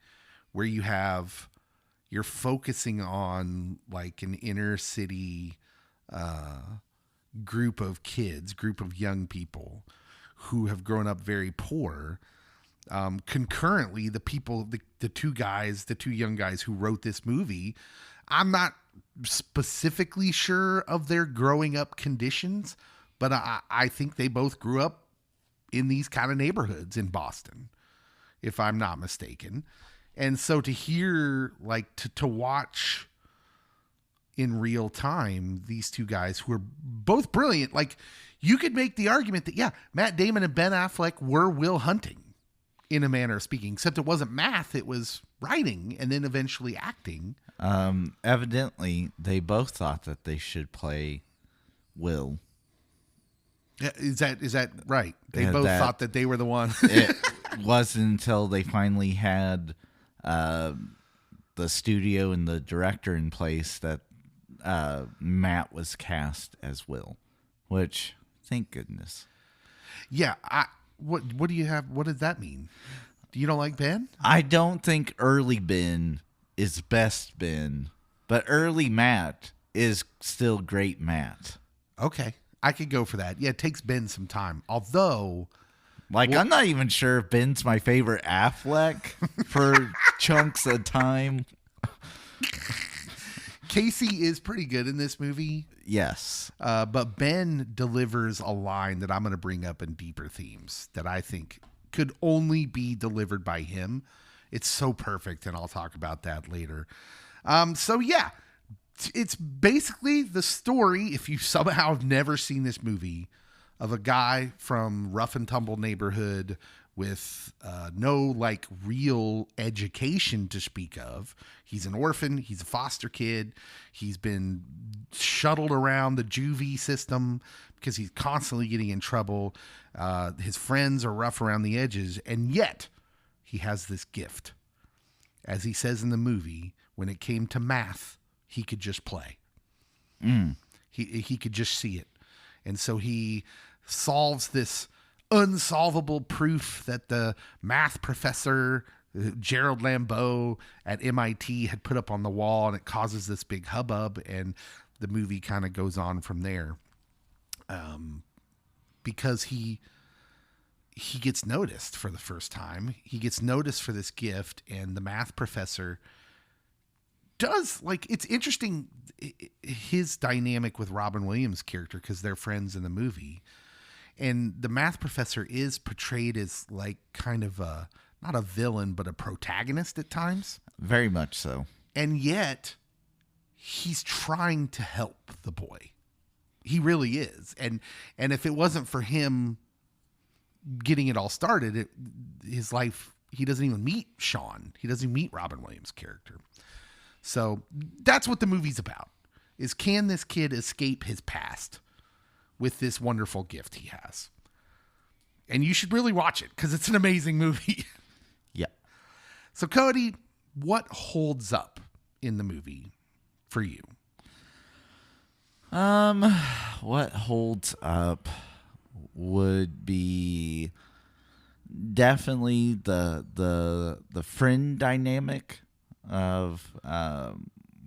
B: where you're focusing on like an inner city group of young people who have grown up very poor. Concurrently, the two young guys who wrote this movie, I'm not specifically sure of their growing up conditions, but I think they both grew up in these kind of neighborhoods in Boston, if I'm not mistaken. And so to hear, like, to watch in real time these two guys who are both brilliant, like, you could make the argument that, yeah, Matt Damon and Ben Affleck were Will Hunting in a manner of speaking, except it wasn't math, it was writing and then eventually acting.
C: Evidently, they both thought that they should play Will.
B: Yeah, is that right? They both thought that they were the one.
C: It wasn't until they finally had the studio and the director in place that Matt was cast as Will, which, thank goodness.
B: Yeah, what do you have? What does that mean? You don't like Ben?
C: I don't think early Ben is best Ben, but early Matt is still great Matt.
B: Okay, I could go for that. Yeah, it takes Ben some time. Although,
C: I'm not even sure if Ben's my favorite Affleck for chunks of time.
B: Casey is pretty good in this movie.
C: Yes.
B: But Ben delivers a line that I'm going to bring up in deeper themes that I think could only be delivered by him. It's so perfect, and I'll talk about that later. So yeah, it's basically the story, if you somehow have never seen this movie, of a guy from rough and tumble neighborhood with no like real education to speak of. He's an orphan. He's a foster kid. He's been shuttled around the juvie system because he's constantly getting in trouble. His friends are rough around the edges, and yet he has this gift. As he says in the movie, when it came to math, he could just play. He could just see it. And so he solves this unsolvable proof that the math professor, Gerald Lambeau at MIT, had put up on the wall, and it causes this big hubbub, and the movie kind of goes on from there. Because he gets noticed for the first time. He gets noticed for this gift, and the math professor does, like, it's interesting, his dynamic with Robin Williams' character, because they're friends in the movie. And the math professor is portrayed as like kind of not a villain, but a protagonist at times.
C: Very much so.
B: And yet he's trying to help the boy. He really is. And if it wasn't for him getting it all started, his life, he doesn't even meet Sean. He doesn't even meet Robin Williams' character. So that's what the movie's about, is can this kid escape his past with this wonderful gift he has? And you should really watch it because it's an amazing movie.
C: Yeah.
B: So Cody, what holds up in the movie for you?
C: What holds up would be definitely the friend dynamic of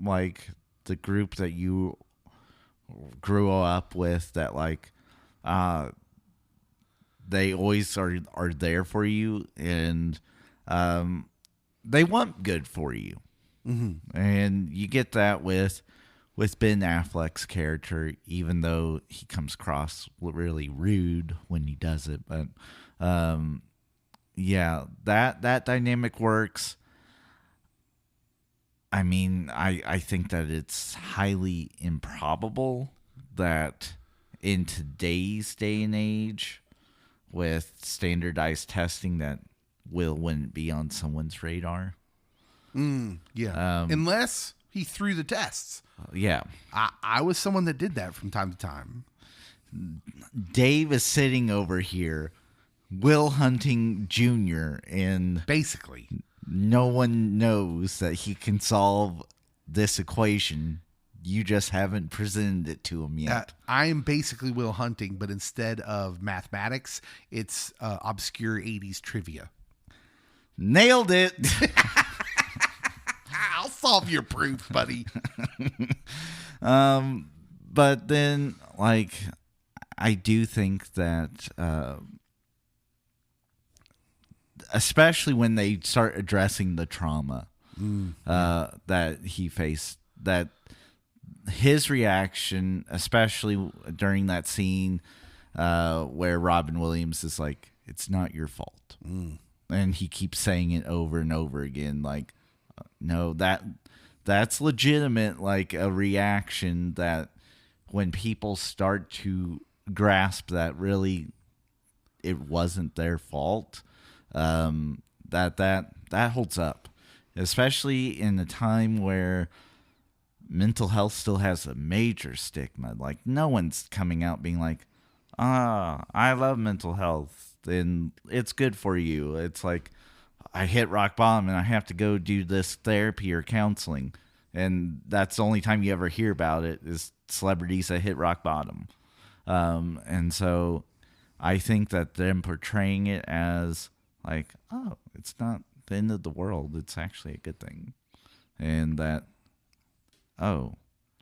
C: like the group that you grew up with, that like they always are there for you, and they want good for you. Mm-hmm. And you get that with Ben Affleck's character, even though he comes across really rude when he does it. But yeah, that dynamic works. I mean, I think that it's highly improbable that in today's day and age, with standardized testing, that Will wouldn't be on someone's radar.
B: Yeah. Unless he threw the tests.
C: Yeah.
B: I was someone that did that from time to time.
C: Dave is sitting over here, Will Hunting Jr., and
B: basically
C: no one knows that he can solve this equation. You just haven't presented it to him yet.
B: I am basically Will Hunting, but instead of mathematics, it's obscure 80s trivia.
C: Nailed it.
B: I'll solve your proof, buddy.
C: But then, like, I do think that, especially when they start addressing the trauma that he faced, that his reaction, especially during that scene where Robin Williams is like, "It's not your fault." And he keeps saying it over and over again. Like, no, that's legitimate. Like a reaction that when people start to grasp that really it wasn't their fault, that holds up, especially in a time where mental health still has a major stigma. Like, no one's coming out being like, I love mental health and it's good for you. It's like, I hit rock bottom and I have to go do this therapy or counseling. And that's the only time you ever hear about it is celebrities that hit rock bottom. And so I think that them portraying it as like, oh, it's not the end of the world. It's actually a good thing. And that, oh,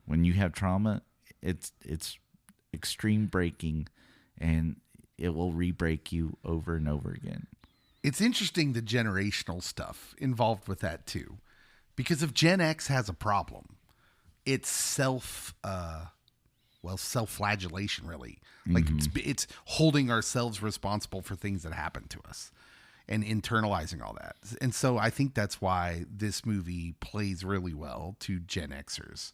C: when you have trauma, it's extreme breaking and it will re-break you over and over again.
B: It's interesting the generational stuff involved with that too. Because if Gen X has a problem, it's self-flagellation, really. Like it's holding ourselves responsible for things that happen to us and internalizing all that. And so I think that's why this movie plays really well to Gen Xers.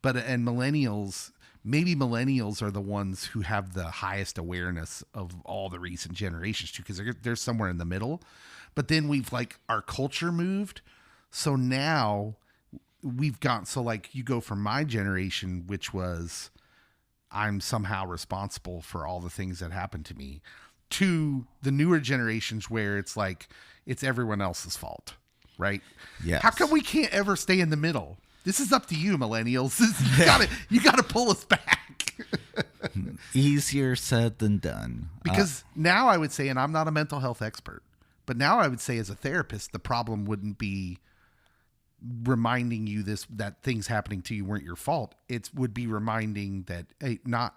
B: And millennials, maybe millennials are the ones who have the highest awareness of all the recent generations too, because they're somewhere in the middle. But then our culture moved. So now we've got, you go from my generation, which was I'm somehow responsible for all the things that happened to me, to the newer generations where it's like, it's everyone else's fault, right?
C: Yes.
B: How come we can't ever stay in the middle? This is up to you, millennials. You gotta pull us back.
C: Easier said than done.
B: Because now I would say, and I'm not a mental health expert, but now I would say as a therapist, the problem wouldn't be reminding you that things happening to you weren't your fault. It would be reminding that, hey, not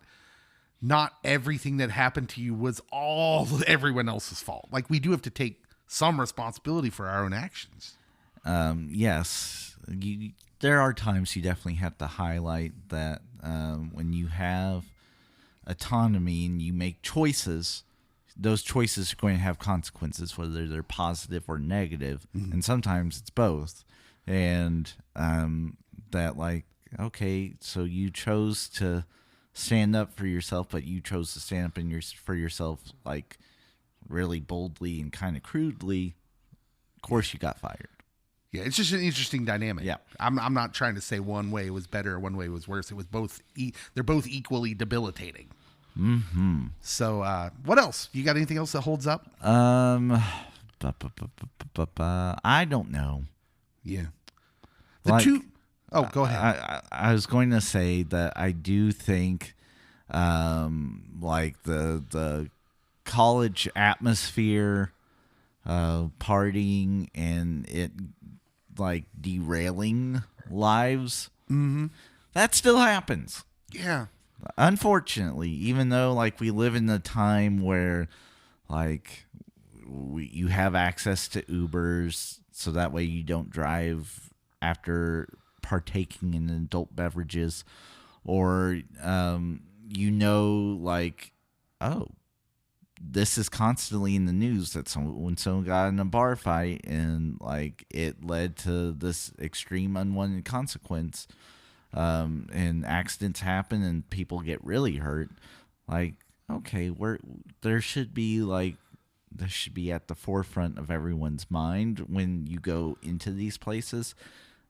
B: everything that happened to you was all everyone else's fault. Like, we do have to take some responsibility for our own actions.
C: Yes. There are times you definitely have to highlight that when you have autonomy and you make choices, those choices are going to have consequences, whether they're positive or negative. Mm-hmm. And sometimes it's both. And that, like, okay, so you chose to stand up for yourself, but you chose to stand up for yourself, like, really boldly and kind of crudely. Of course you got fired.
B: Yeah, it's just an interesting dynamic.
C: Yeah.
B: I'm not trying to say one way was better or one way was worse. It was both. They're both equally debilitating.
C: Mm-hmm.
B: So what else? You got anything else that holds up?
C: I don't know.
B: Yeah. Go ahead.
C: I was going to say that I do think, like the college atmosphere, partying and it like derailing lives.
B: Mm-hmm.
C: That still happens.
B: Yeah.
C: Unfortunately, even though like we live in a time where like you have access to Ubers, so that way you don't drive after partaking in adult beverages, or like, oh, this is constantly in the news that when someone got in a bar fight and like it led to this extreme unwanted consequence, and accidents happen and people get really hurt. Like, okay, there should be at the forefront of everyone's mind when you go into these places,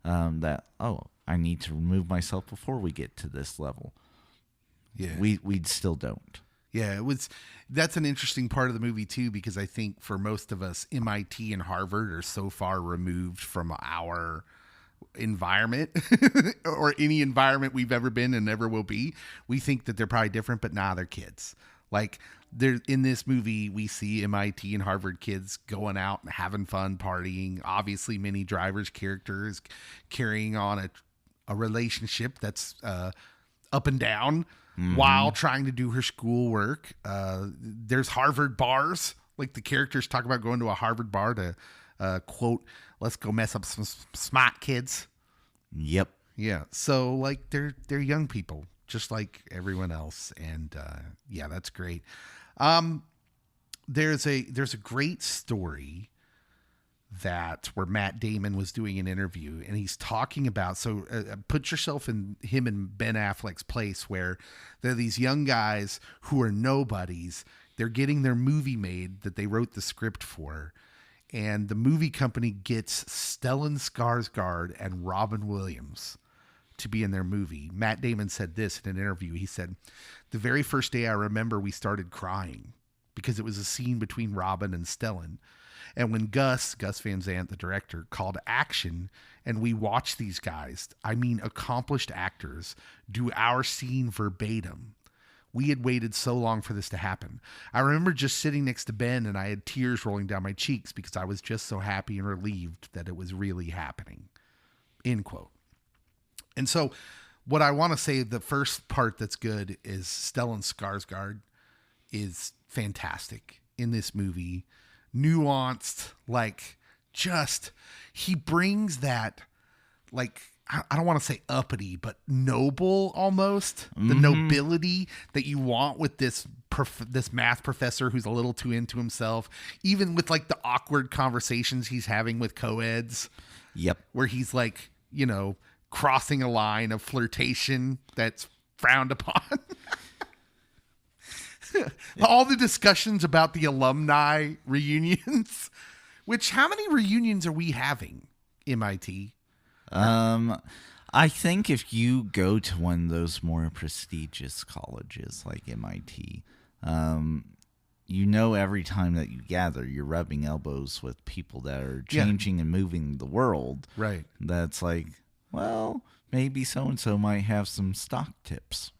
C: that, oh, I need to remove myself before we get to this level.
B: Yeah.
C: We still don't.
B: Yeah, that's an interesting part of the movie too, because I think for most of us, MIT and Harvard are so far removed from our environment or any environment we've ever been and never will be. We think that they're probably different, but they're kids. Like, in this movie, we see MIT and Harvard kids going out and having fun, partying. Obviously, Minnie Driver's character is carrying on a relationship that's up and down. Mm-hmm. While trying to do her schoolwork. There's Harvard bars. Like, the characters talk about going to a Harvard bar to, quote, let's go mess up some smart kids.
C: Yep.
B: Yeah. So, like, they're young people, just like everyone else. And, yeah, that's great. there's a great story that where Matt Damon was doing an interview, and he's talking about, put yourself in him and Ben Affleck's place, where they're these young guys who are nobodies. They're getting their movie made that they wrote the script for, and the movie company gets Stellan Skarsgård and Robin Williams to be in their movie. Matt Damon said this in an interview. He said, "The very first day I remember we started crying because it was a scene between Robin and Stellan. And when Gus Van Sant, the director, called action, and we watched these guys, I mean accomplished actors, do our scene verbatim. We had waited so long for this to happen. I remember just sitting next to Ben, and I had tears rolling down my cheeks because I was just so happy and relieved that it was really happening." End quote. And so what I want to say, the first part that's good is Stellan Skarsgård is fantastic in this movie. Nuanced, like, just, he brings that, like, I don't want to say uppity, but noble almost, the nobility that you want with this math professor who's a little too into himself, even with like the awkward conversations he's having with co-eds.
C: Yep.
B: Where he's like, you know, crossing a line of flirtation that's frowned upon. All the discussions about the alumni reunions, which, how many reunions are we having, MIT?
C: I think if you go to one of those more prestigious colleges like MIT, you know, every time that you gather, you're rubbing elbows with people that are changing and moving the world.
B: Right.
C: That's like, well, maybe so-and-so might have some stock tips.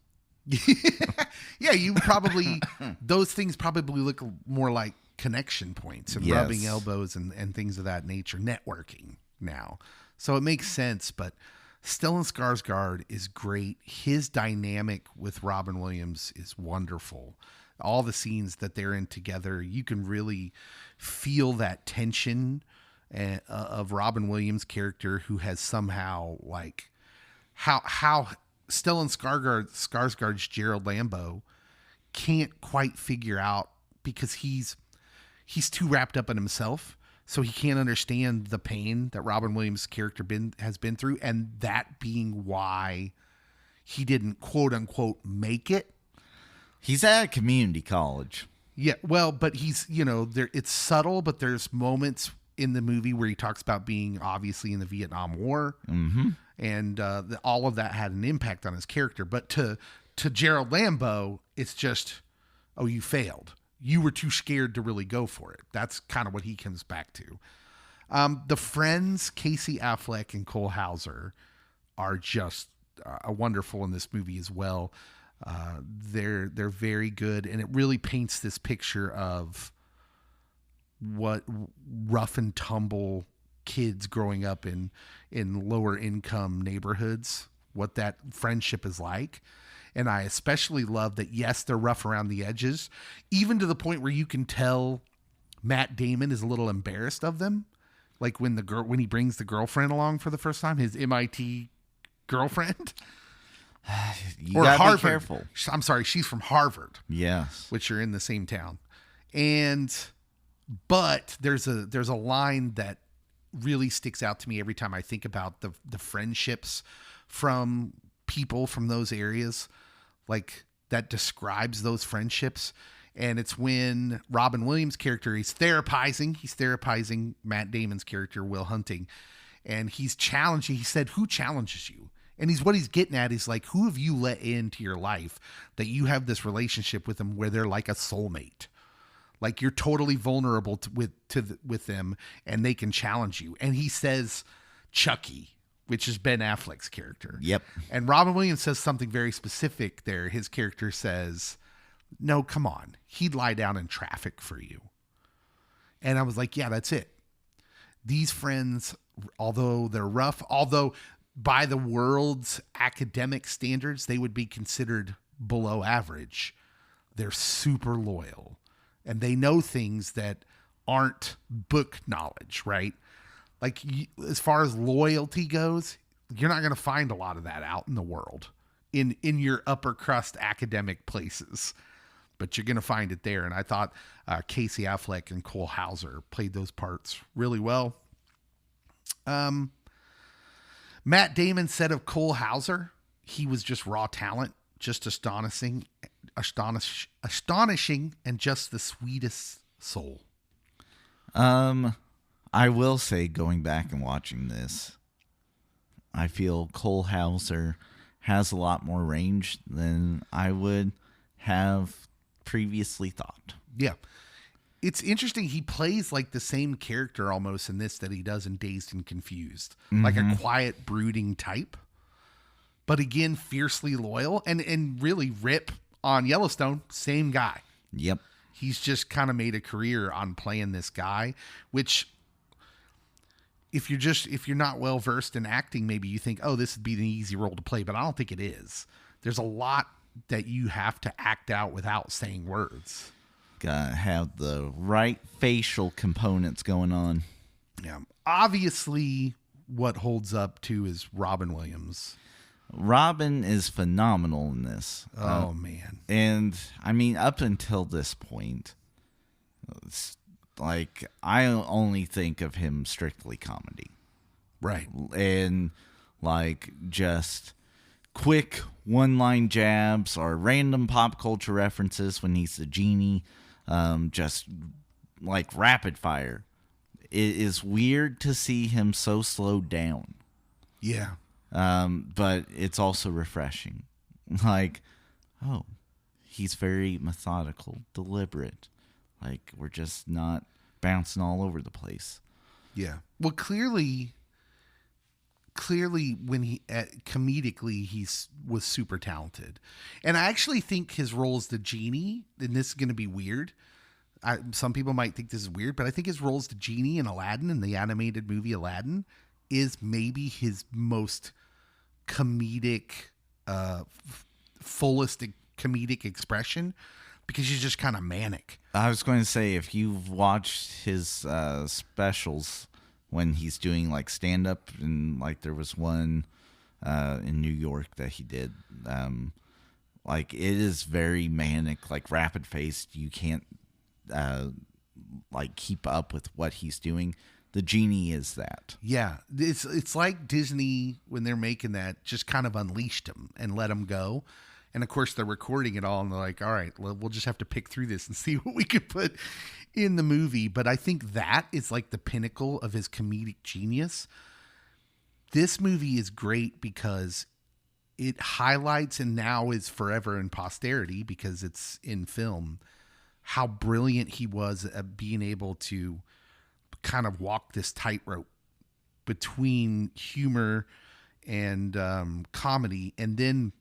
B: Yeah, you probably, those things probably look more like connection points and rubbing elbows and things of that nature, networking now. So it makes sense, but Stellan Skarsgård is great. His dynamic with Robin Williams is wonderful. All the scenes that they're in together, you can really feel that tension of Robin Williams' character, who has somehow, like, how Stellan Skarsgård's Gerald Lambeau can't quite figure out, because he's too wrapped up in himself, so he can't understand the pain that Robin Williams' character has been through, and that being why he didn't, quote unquote, make it.
C: He's at a community college.
B: Yeah, well, but he's, you know, there, it's subtle, but there's moments in the movie where he talks about being obviously in the Vietnam War.
C: Mm-hmm.
B: And all of that had an impact on his character. But to Gerald Lambeau, it's just, oh, you failed. You were too scared to really go for it. That's kind of what he comes back to. The friends, Casey Affleck and Cole Hauser, are just wonderful in this movie as well. They're very good, and it really paints this picture of what rough and tumble kids growing up in lower income neighborhoods, what that friendship is like. And I especially love that, yes, they're rough around the edges, even to the point where you can tell Matt Damon is a little embarrassed of them. Like when he brings the girlfriend along for the first time, his MIT girlfriend.
C: You gotta
B: Harvard.
C: be careful.
B: I'm sorry, she's from Harvard.
C: Yes.
B: Which are in the same town. But there's a line that really sticks out to me every time I think about the friendships from people from those areas, like, that describes those friendships. And it's when Robin Williams' character, he's therapizing Matt Damon's character, Will Hunting, and he's challenging. He said, "Who challenges you?" And what he's getting at is, like, who have you let into your life that you have this relationship with them where they're like a soulmate? Like, you're totally vulnerable with them, and they can challenge you. And he says Chucky, which is Ben Affleck's character.
C: Yep.
B: And Robin Williams says something very specific there. His character says, "No, come on. He'd lie down in traffic for you." And I was like, yeah, that's it. These friends, although they're rough, although by the world's academic standards, they would be considered below average, they're super loyal. And they know things that aren't book knowledge, right? Like, as far as loyalty goes, you're not going to find a lot of that out in the world, in your upper crust academic places. but you're going to find it there. And I thought Casey Affleck and Cole Hauser played those parts really well. Matt Damon said of Cole Hauser, he was just raw talent, just astonishing, and just the sweetest soul.
C: I will say, going back and watching this, I feel Cole Hauser has a lot more range than I would have previously thought.
B: Yeah. It's interesting. He plays like the same character almost in this that he does in Dazed and Confused. Like a quiet, brooding type. But again, fiercely loyal. And really, Rip on Yellowstone, same guy.
C: Yep.
B: He's just kind of made a career on playing this guy, which if you're not well versed in acting, maybe you think, oh, this would be an easy role to play, but I don't think it is. There's a lot that you have to act out without saying words.
C: Gotta have the right facial components going on.
B: Yeah. Obviously, what holds up too is Robin Williams.
C: Robin is phenomenal in this.
B: Oh, man.
C: And I mean, up until this point, it's like I only think of him strictly comedy.
B: Right.
C: And like just quick one-line jabs or random pop culture references when he's the genie. Just like rapid fire. It is weird to see him so slowed down.
B: Yeah.
C: But it's also refreshing. Like, oh, he's very methodical, deliberate. Like, we're just not bouncing all over the place.
B: Yeah. Well, clearly when he comedically was super talented. And I actually think his role as the genie, and this is going to be weird. Some people might think this is weird, but I think his role as the genie in Aladdin, in the animated movie Aladdin, is maybe his most comedic, fullest comedic expression, because he's just kind of manic.
C: I was going to say, if you've watched his specials when he's doing like stand up, and like there was one in New York that he did, like it is very manic, like rapid faced. You can't like keep up with what he's doing. The genie is that. Yeah.
B: It's like Disney, when they're making that, just kind of unleashed him and let him go. And of course they're recording it all and they're like, all right, we'll just have to pick through this and see what we could put in the movie. But I think that is like the pinnacle of his comedic genius. This movie is great because it highlights, and now is forever in posterity because it's in film, how brilliant he was at being able to kind of walk this tightrope between humor and comedy, and then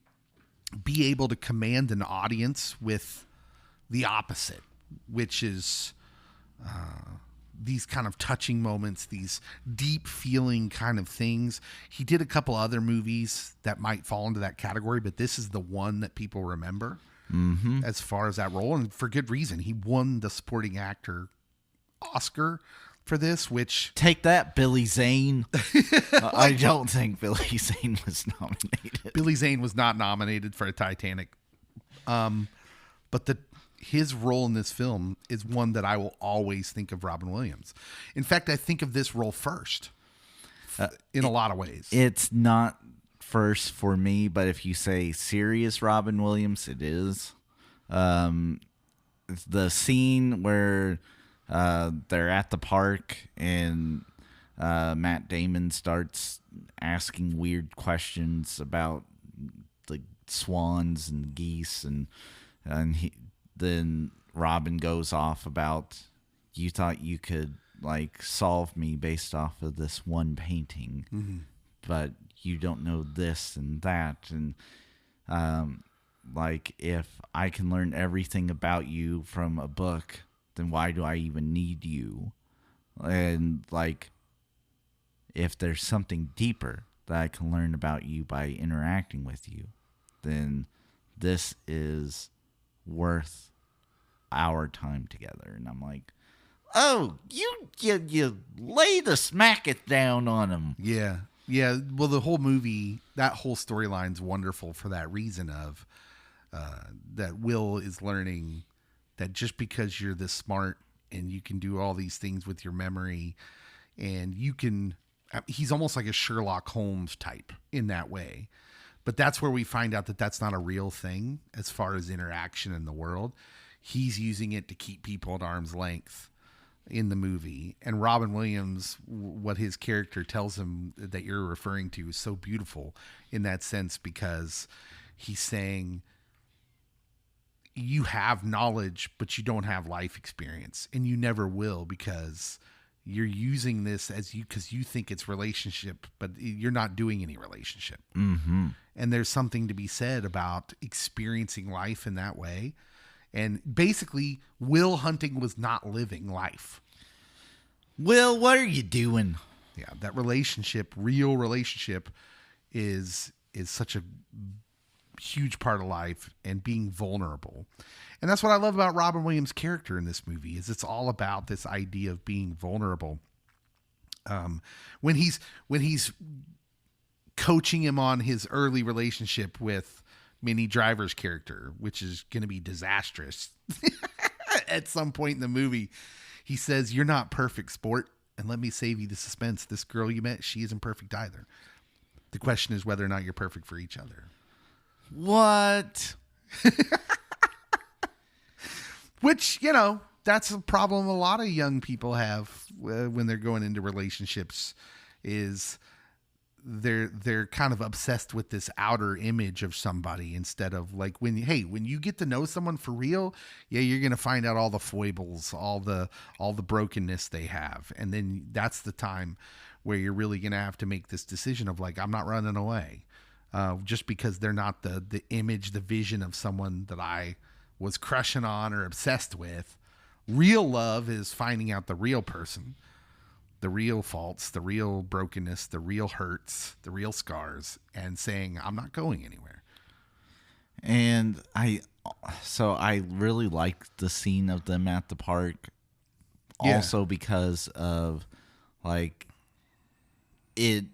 B: be able to command an audience with the opposite, which is these kind of touching moments, these deep feeling kind of things. He did a couple other movies that might fall into that category, but this is the one that people remember as far as that role, and for good reason. He won the supporting actor Oscar for this, which...
C: Take that, Billy Zane. I don't think Billy Zane was nominated.
B: Billy Zane was not nominated for a Titanic. But his role in this film is one that I will always think of Robin Williams. In fact, I think of this role first in a lot of ways.
C: It's not first for me, but if you say serious Robin Williams, it is. The scene where... they're at the park and Matt Damon starts asking weird questions about the swans and geese, and then Robin goes off about, you thought you could like solve me based off of this one painting, but you don't know this and that, and like if I can learn everything about you from a book, then why do I even need you? And like, if there's something deeper that I can learn about you by interacting with you, then this is worth our time together. And I'm like, oh, you lay the smack it down on him.
B: Yeah. Yeah. Well, the whole movie, that whole storyline's wonderful for that reason of that Will is learning that just because you're this smart and you can do all these things with your memory, and he's almost like a Sherlock Holmes type in that way. But that's where we find out that that's not a real thing as far as interaction in the world. He's using it to keep people at arm's length in the movie. And Robin Williams, what his character tells him that you're referring to is so beautiful in that sense, because he's saying you have knowledge, but you don't have life experience, and you never will, because you're using this because you think it's relationship, but you're not doing any relationship.
C: Mm-hmm.
B: And there's something to be said about experiencing life in that way. And basically, Will Hunting was not living life.
C: Will, what are you doing?
B: Yeah, that relationship, real relationship, is such a huge part of life, and being vulnerable. And that's what I love about Robin Williams' character in this movie, is it's all about this idea of being vulnerable. When he's coaching him on his early relationship with Minnie Driver's character, which is going to be disastrous at some point in the movie, he says, "You're not perfect, sport, and let me save you the suspense. This girl you met, she isn't perfect either. The question is whether or not you're perfect for each other."
C: What?
B: Which, that's a problem a lot of young people have when they're going into relationships, is they're kind of obsessed with this outer image of somebody, instead of like when you get to know someone for real, you're going to find out all the foibles, all the brokenness they have. And then that's the time where you're really going to have to make this decision of like, I'm not running away. Just because they're not the image, the vision of someone that I was crushing on or obsessed with. Real love is finding out the real person, the real faults, the real brokenness, the real hurts, the real scars, and saying, I'm not going anywhere.
C: And I really liked the scene of them at the park.
B: Yeah.
C: Also because of like it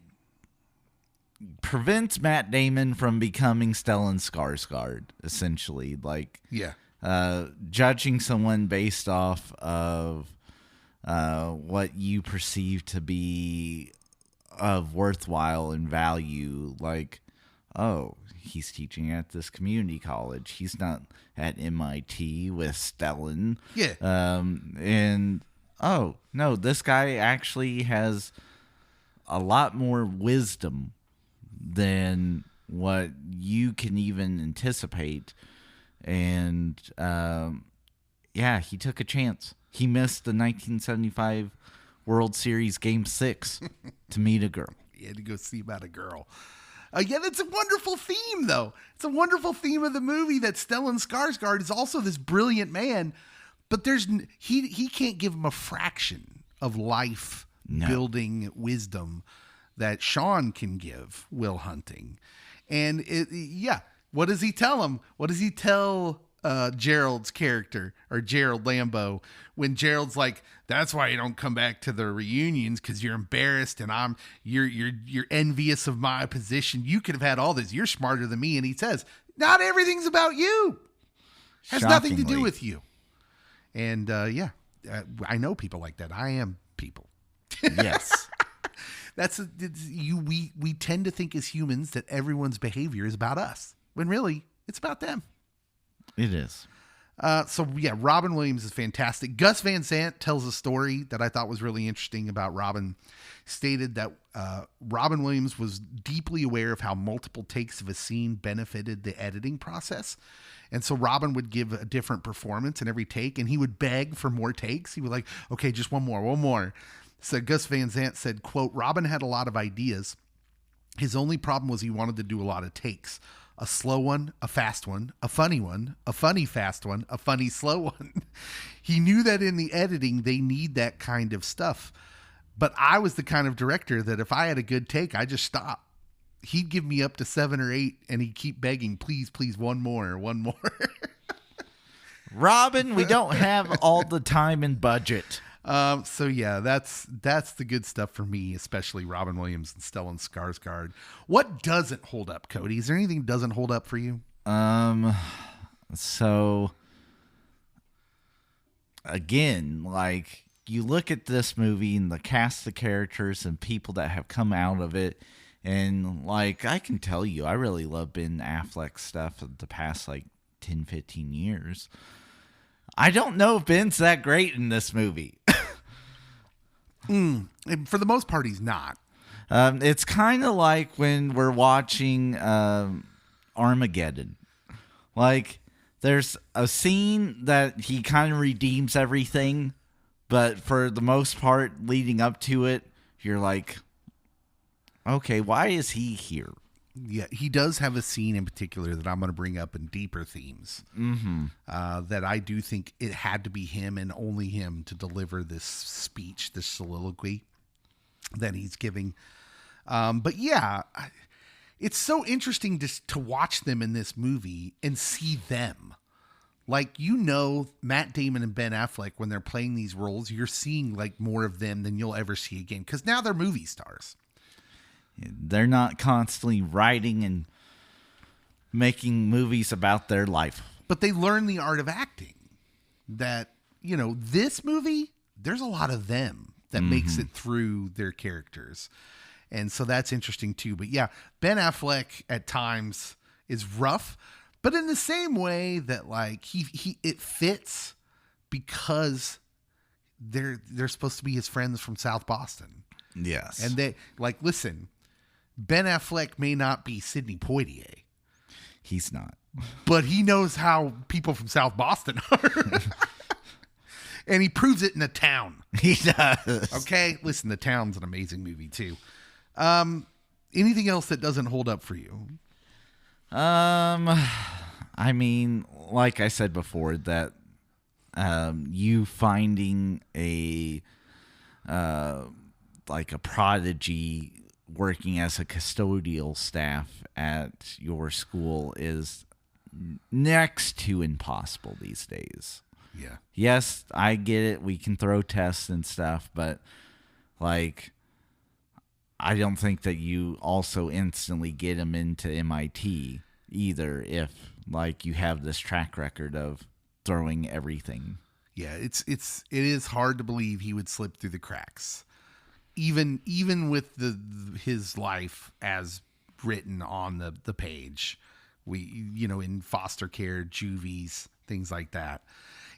C: prevents Matt Damon from becoming Stellan Skarsgård, essentially. Like, judging someone based off of what you perceive to be of worthwhile and value. Like, oh, he's teaching at this community college. He's not at MIT with Stellan.
B: Yeah.
C: And, oh, no, this guy actually has a lot more wisdom than what you can even anticipate. And he took a chance. He missed the 1975 World Series Game 6 to meet a girl.
B: He had to go see about a girl. That's a wonderful theme, though. It's a wonderful theme of the movie, that Stellan Skarsgård is also this brilliant man, but he can't give him a fraction of life building wisdom that Sean can give Will Hunting. And what does he tell him? What does he tell Gerald's character, or Gerald Lambeau, when Gerald's like, that's why you don't come back to the reunions, because you're embarrassed and you're envious of my position. You could have had all this. You're smarter than me. And he says, not everything's about you. Has nothing to do with you. And I know people like that. I am people.
C: Yes.
B: We tend to think as humans that everyone's behavior is about us, when really it's about them.
C: It is.
B: Robin Williams is fantastic. Gus Van Sant tells a story that I thought was really interesting about Robin. Stated that Robin Williams was deeply aware of how multiple takes of a scene benefited the editing process. And so Robin would give a different performance in every take, and he would beg for more takes. He would like, okay, just one more. So Gus Van Sant said, quote, Robin had a lot of ideas. His only problem was he wanted to do a lot of takes. A slow one, a fast one, a funny fast one, a funny slow one. He knew that in the editing, they need that kind of stuff. But I was the kind of director that if I had a good take, I just stop. He'd give me up to 7 or 8, and he'd keep begging, please, one more.
C: Robin, we don't have all the time and budget.
B: That's the good stuff for me, especially Robin Williams and Stellan Skarsgård. What doesn't hold up, Cody? Is there anything that doesn't hold up for you?
C: So again, like, you look at this movie and the cast of characters and people that have come out of it, and, like, I can tell you, I really love Ben Affleck stuff of the past, like, 10, 15 years. I don't know if Ben's that great in this movie.
B: And for the most part, he's not.
C: It's kind of like when we're watching Armageddon. Like, there's a scene that he kind of redeems everything, but for the most part, leading up to it, you're like, okay, why is he here?
B: Yeah, he does have a scene in particular that I'm going to bring up in deeper themes. That I do think it had to be him and only him to deliver this speech, this soliloquy that he's giving. But yeah, it's so interesting to watch them in this movie and see them. Like, Matt Damon and Ben Affleck, when they're playing these roles, you're seeing like more of them than you'll ever see again, because now they're movie stars.
C: They're not constantly writing and making movies about their life.
B: But they learn the art of acting. That, this movie, there's a lot of them that makes it through their characters. And so that's interesting too. But yeah, Ben Affleck at times is rough, but in the same way that, like, it fits because they're supposed to be his friends from South Boston.
C: Yes.
B: And they, like, listen, Ben Affleck may not be Sidney Poitier.
C: He's not.
B: But he knows how people from South Boston are. And he proves it in The Town.
C: He does.
B: Okay? Listen, The Town's an amazing movie, too. Anything else that doesn't hold up for you?
C: I mean, like I said before, that you finding a prodigy working as a custodial staff at your school is next to impossible these days.
B: Yeah.
C: Yes, I get it. We can throw tests and stuff, but, like, I don't think that you also instantly get them into MIT either if, like, you have this track record of throwing everything.
B: Yeah, it is hard to believe he would slip through the cracks. Even with his life as written on the page. In foster care, juvies, things like that.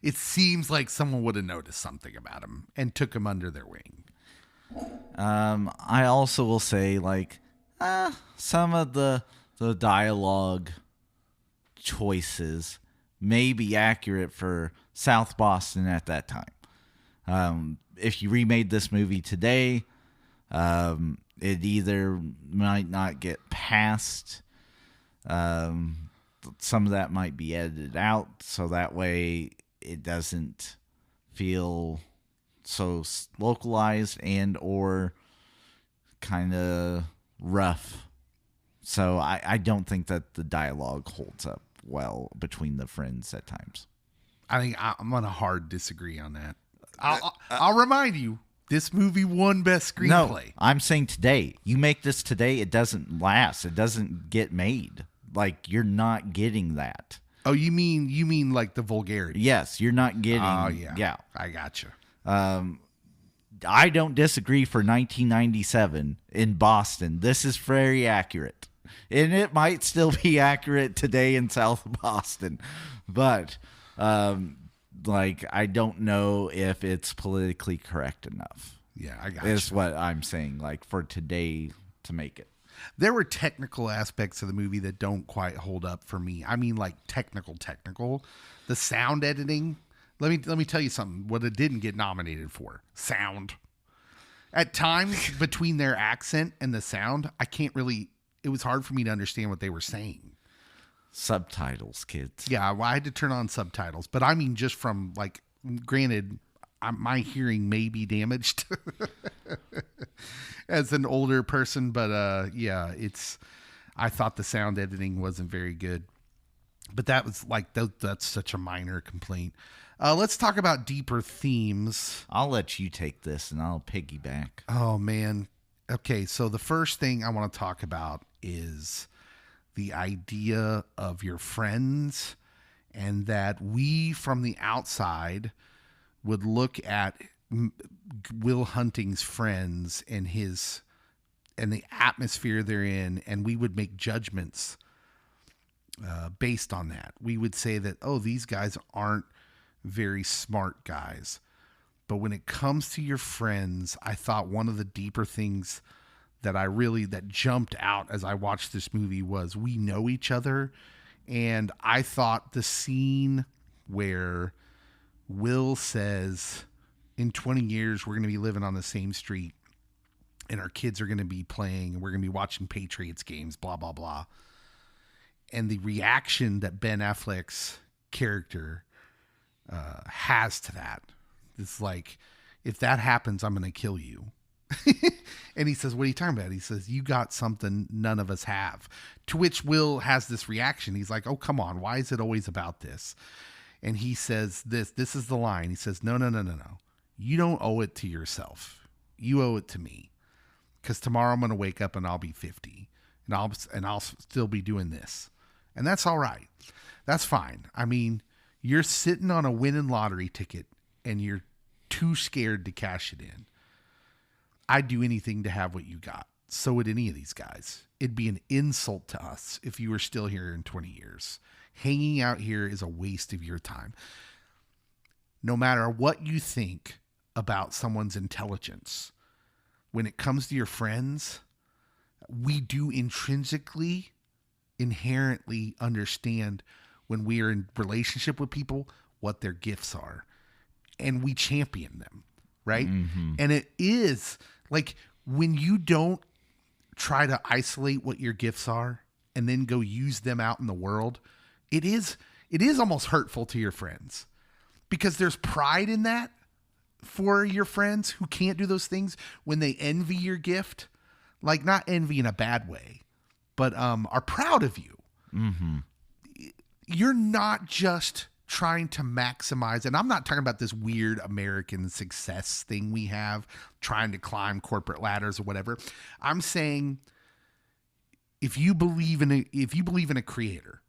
B: It seems like someone would have noticed something about him and took him under their wing.
C: I also will say, like, some of the dialogue choices may be accurate for South Boston at that time. If you remade this movie today, it either might not get passed. Some of that might be edited out, so that way it doesn't feel so localized and or kind of rough. So I don't think that the dialogue holds up well between the friends at times.
B: I think I'm going to hard disagree on that. I'll remind you, this movie won Best Screenplay.
C: No, I'm saying today. You make this today, it doesn't last. It doesn't get made. Like, you're not getting that.
B: Oh, you mean like the vulgarity?
C: Yes, you're not getting.
B: Oh, yeah.
C: Yeah.
B: I gotcha.
C: I don't disagree for 1997 in Boston. This is very accurate. And it might still be accurate today in South Boston. But, I don't know if it's politically correct enough.
B: Yeah, I gotcha.
C: Is what I'm saying, like, for today to make it.
B: There were technical aspects of the movie that don't quite hold up for me. I mean, like, technical. The sound editing. Let me tell you something. What it didn't get nominated for. Sound. At times, between their accent and the sound, it was hard for me to understand what they were saying.
C: Subtitles, kids.
B: Yeah, well, I had to turn on subtitles. But I mean, just from, like, granted, my hearing may be damaged as an older person. But, yeah, I thought the sound editing wasn't very good. But that was, like, that's such a minor complaint. Let's talk about deeper themes.
C: I'll let you take this and I'll piggyback.
B: Oh, man. Okay, so the first thing I want to talk about is the idea of your friends, and that we from the outside, would look at Will Hunting's friends and the atmosphere they're in, and we would make judgments based on that. We would say that, oh, these guys aren't very smart guys. But when it comes to your friends, I thought one of the deeper things that jumped out as I watched this movie was we know each other. And I thought the scene where Will says, in 20 years, we're going to be living on the same street and our kids are going to be playing and we're going to be watching Patriots games, blah, blah, blah. And the reaction that Ben Affleck's character has to that. It's like, if that happens, I'm going to kill you. And he says, what are you talking about? He says, you got something none of us have. To which Will has this reaction. He's like, oh, come on. Why is it always about this? And he says this is the line. He says, no. You don't owe it to yourself. You owe it to me. Because tomorrow I'm going to wake up and I'll be 50. And I'll still be doing this. And that's all right. That's fine. I mean, you're sitting on a winning lottery ticket and you're too scared to cash it in. I'd do anything to have what you got. So would any of these guys. It'd be an insult to us if you were still here in 20 years. Hanging out here is a waste of your time. No matter what you think about someone's intelligence, when it comes to your friends, we do inherently understand when we are in relationship with people what their gifts are. And we champion them, right? Mm-hmm. And it is like when you don't try to isolate what your gifts are and then go use them out in the world, it is almost hurtful to your friends because there's pride in that for your friends who can't do those things when they envy your gift, like not envy in a bad way, but are proud of you. Mm-hmm. You're not just trying to maximize, and I'm not talking about this weird American success thing we have, trying to climb corporate ladders or whatever. I'm saying if you believe in a creator,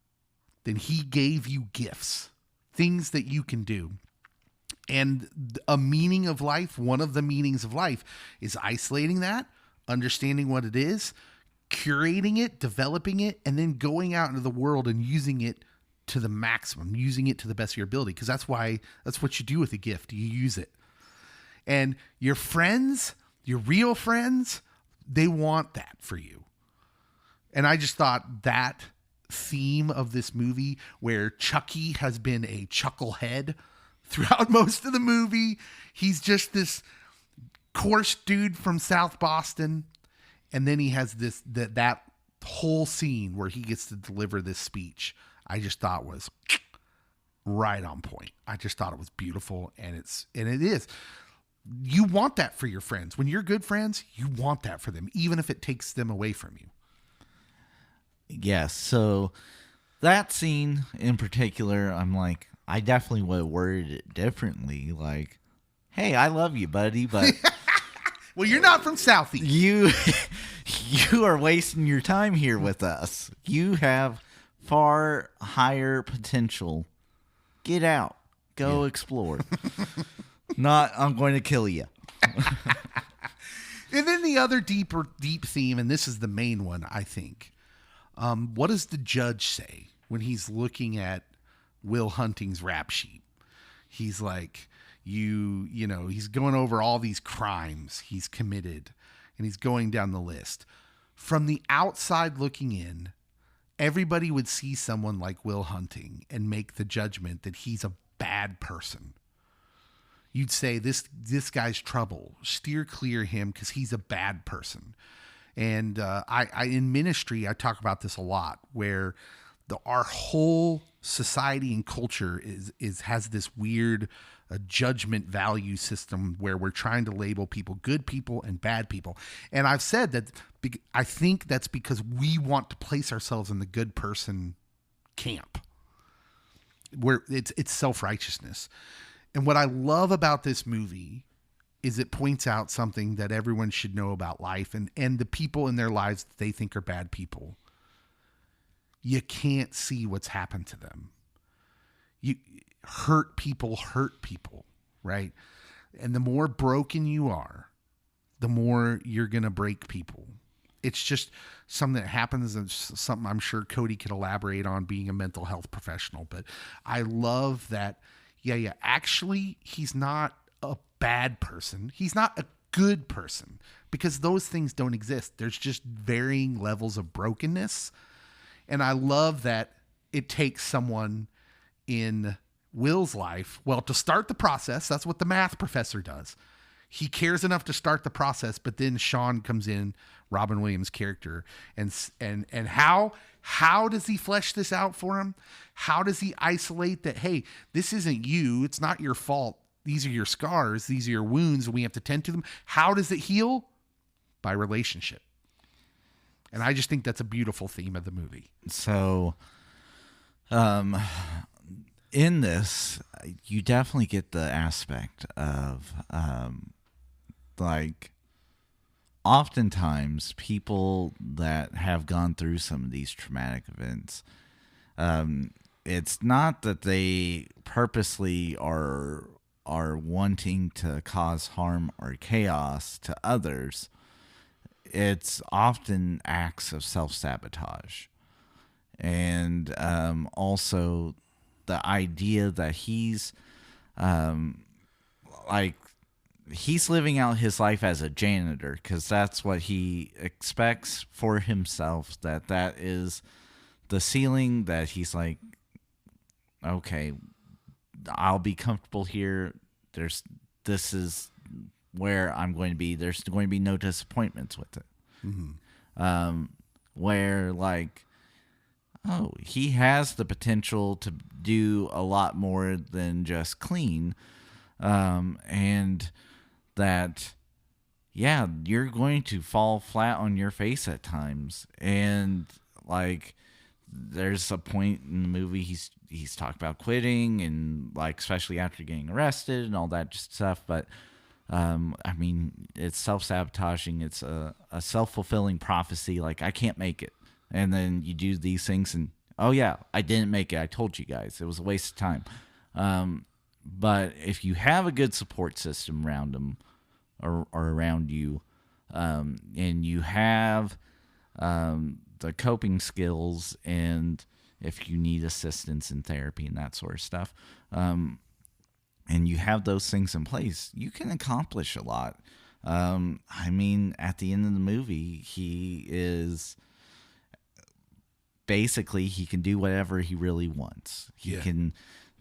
B: then he gave you gifts, things that you can do. And a meaning of life, one of the meanings of life is isolating that, understanding what it is, curating it, developing it, and then going out into the world and using it to the maximum, using it to the best of your ability. Because that's what you do with a gift. You use it. And your friends, your real friends, they want that for you. And I just thought that theme of this movie where Chucky has been a chucklehead throughout most of the movie. He's just this coarse dude from South Boston. And then he has that whole scene where he gets to deliver this speech. I just thought was right on point. I just thought it was beautiful, and it is. You want that for your friends. When you're good friends, you want that for them, even if it takes them away from you.
C: Yes. So that scene in particular, I'm like, I definitely would have worded it differently. Like, hey, I love you, buddy, but
B: well, you're not from Southeast.
C: You are wasting your time here with us. You have far higher potential. Get out. Go explore. Not, I'm going to kill you.
B: And then the other deep theme, and this is the main one, I think. What does the judge say when he's looking at Will Hunting's rap sheet? He's like, he's going over all these crimes he's committed, and he's going down the list. From the outside looking in, everybody would see someone like Will Hunting and make the judgment that he's a bad person. You'd say, this guy's trouble. Steer clear of him because he's a bad person. And I in ministry, I talk about this a lot, where our whole society and culture has this weird judgment value system where we're trying to label people good people and bad people. And I've said that I think that's because we want to place ourselves in the good person camp, where it's self-righteousness. And what I love about this movie is it points out something that everyone should know about life and the people in their lives that they think are bad people. You can't see what's happened to them. Hurt people, right? And the more broken you are, the more you're going to break people. It's just something that happens, and something I'm sure Cody could elaborate on, being a mental health professional. But I love that. Yeah. Actually, he's not a bad person. He's not a good person, because those things don't exist. There's just varying levels of brokenness. And I love that it takes someone in Will's life, well, to start the process. That's what the math professor does. He cares enough to start the process, but then Sean comes in, Robin Williams' character, and how does he flesh this out for him? How does he isolate that, hey, this isn't you, it's not your fault. These are your scars, these are your wounds, and we have to tend to them. How does it heal? By relationship. And I just think that's a beautiful theme of the movie.
C: So, in this, you definitely get the aspect of, like, oftentimes people that have gone through some of these traumatic events, it's not that they purposely are wanting to cause harm or chaos to others. It's often acts of self-sabotage. And also the idea that he's he's living out his life as a janitor, because that's what he expects for himself, that is the ceiling, that he's like, okay, I'll be comfortable here. This is where I'm going to be. There's going to be no disappointments with it. Mm-hmm. Where, like, oh, he has the potential to do a lot more than just clean. And that, yeah, you're going to fall flat on your face at times. And, like, there's a point in the movie he's talked about quitting, and, like, especially after getting arrested and all that stuff. But I mean, it's self-sabotaging. It's a self-fulfilling prophecy. Like, I can't make it. And then you do these things and, oh yeah, I didn't make it. I told you guys. It was a waste of time. But if you have a good support system around them or around you, and you have the coping skills, and if you need assistance in therapy and that sort of stuff, and you have those things in place, you can accomplish a lot. I mean, at the end of the movie, he is basically, he can do whatever he really wants. He can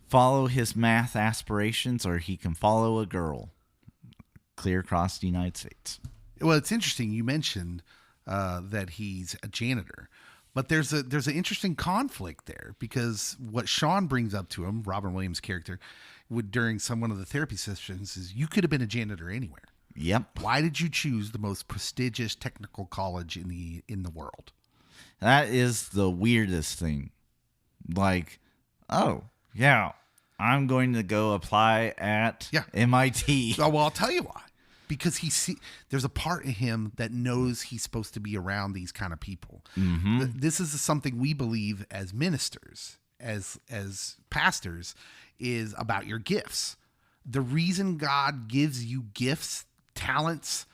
C: follow his math aspirations, or he can follow a girl clear across the United States.
B: Well, it's interesting. You mentioned that he's a janitor, but there's an interesting conflict there, because what Sean brings up to him, Robin Williams' character, during one of the therapy sessions, is you could have been a janitor anywhere.
C: Yep.
B: Why did you choose the most prestigious technical college in the world?
C: That is the weirdest thing. Like, oh, yeah, I'm going to go apply at MIT.
B: Oh, well, I'll tell you why. Because there's a part of him that knows he's supposed to be around these kind of people. Mm-hmm. This is something we believe as ministers, as pastors, is about your gifts. The reason God gives you gifts, talents,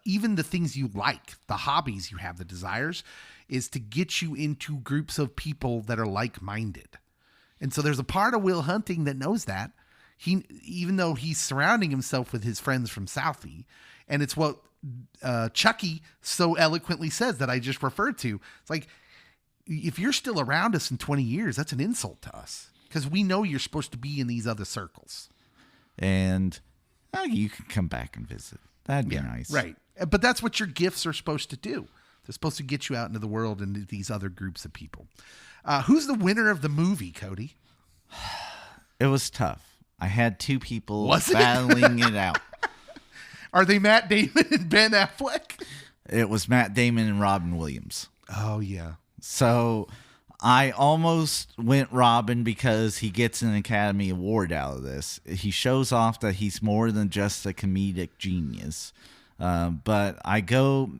B: even the things you like, the hobbies you have, the desires, is to get you into groups of people that are like-minded. And so there's a part of Will Hunting that knows that. Even though he's surrounding himself with his friends from Southie, and it's what Chucky so eloquently says that I just referred to. It's like, if you're still around us in 20 years, that's an insult to us, because we know you're supposed to be in these other circles.
C: And you can come back and visit. That'd be nice.
B: Right. But that's what your gifts are supposed to do. They're supposed to get you out into the world and these other groups of people. Who's the winner of the movie, Cody?
C: It was tough. I had two people battling it out.
B: Are they Matt Damon and Ben Affleck?
C: It was Matt Damon and Robin Williams.
B: Oh, yeah.
C: So I almost went Robin, because he gets an Academy Award out of this. He shows off that he's more than just a comedic genius. But I go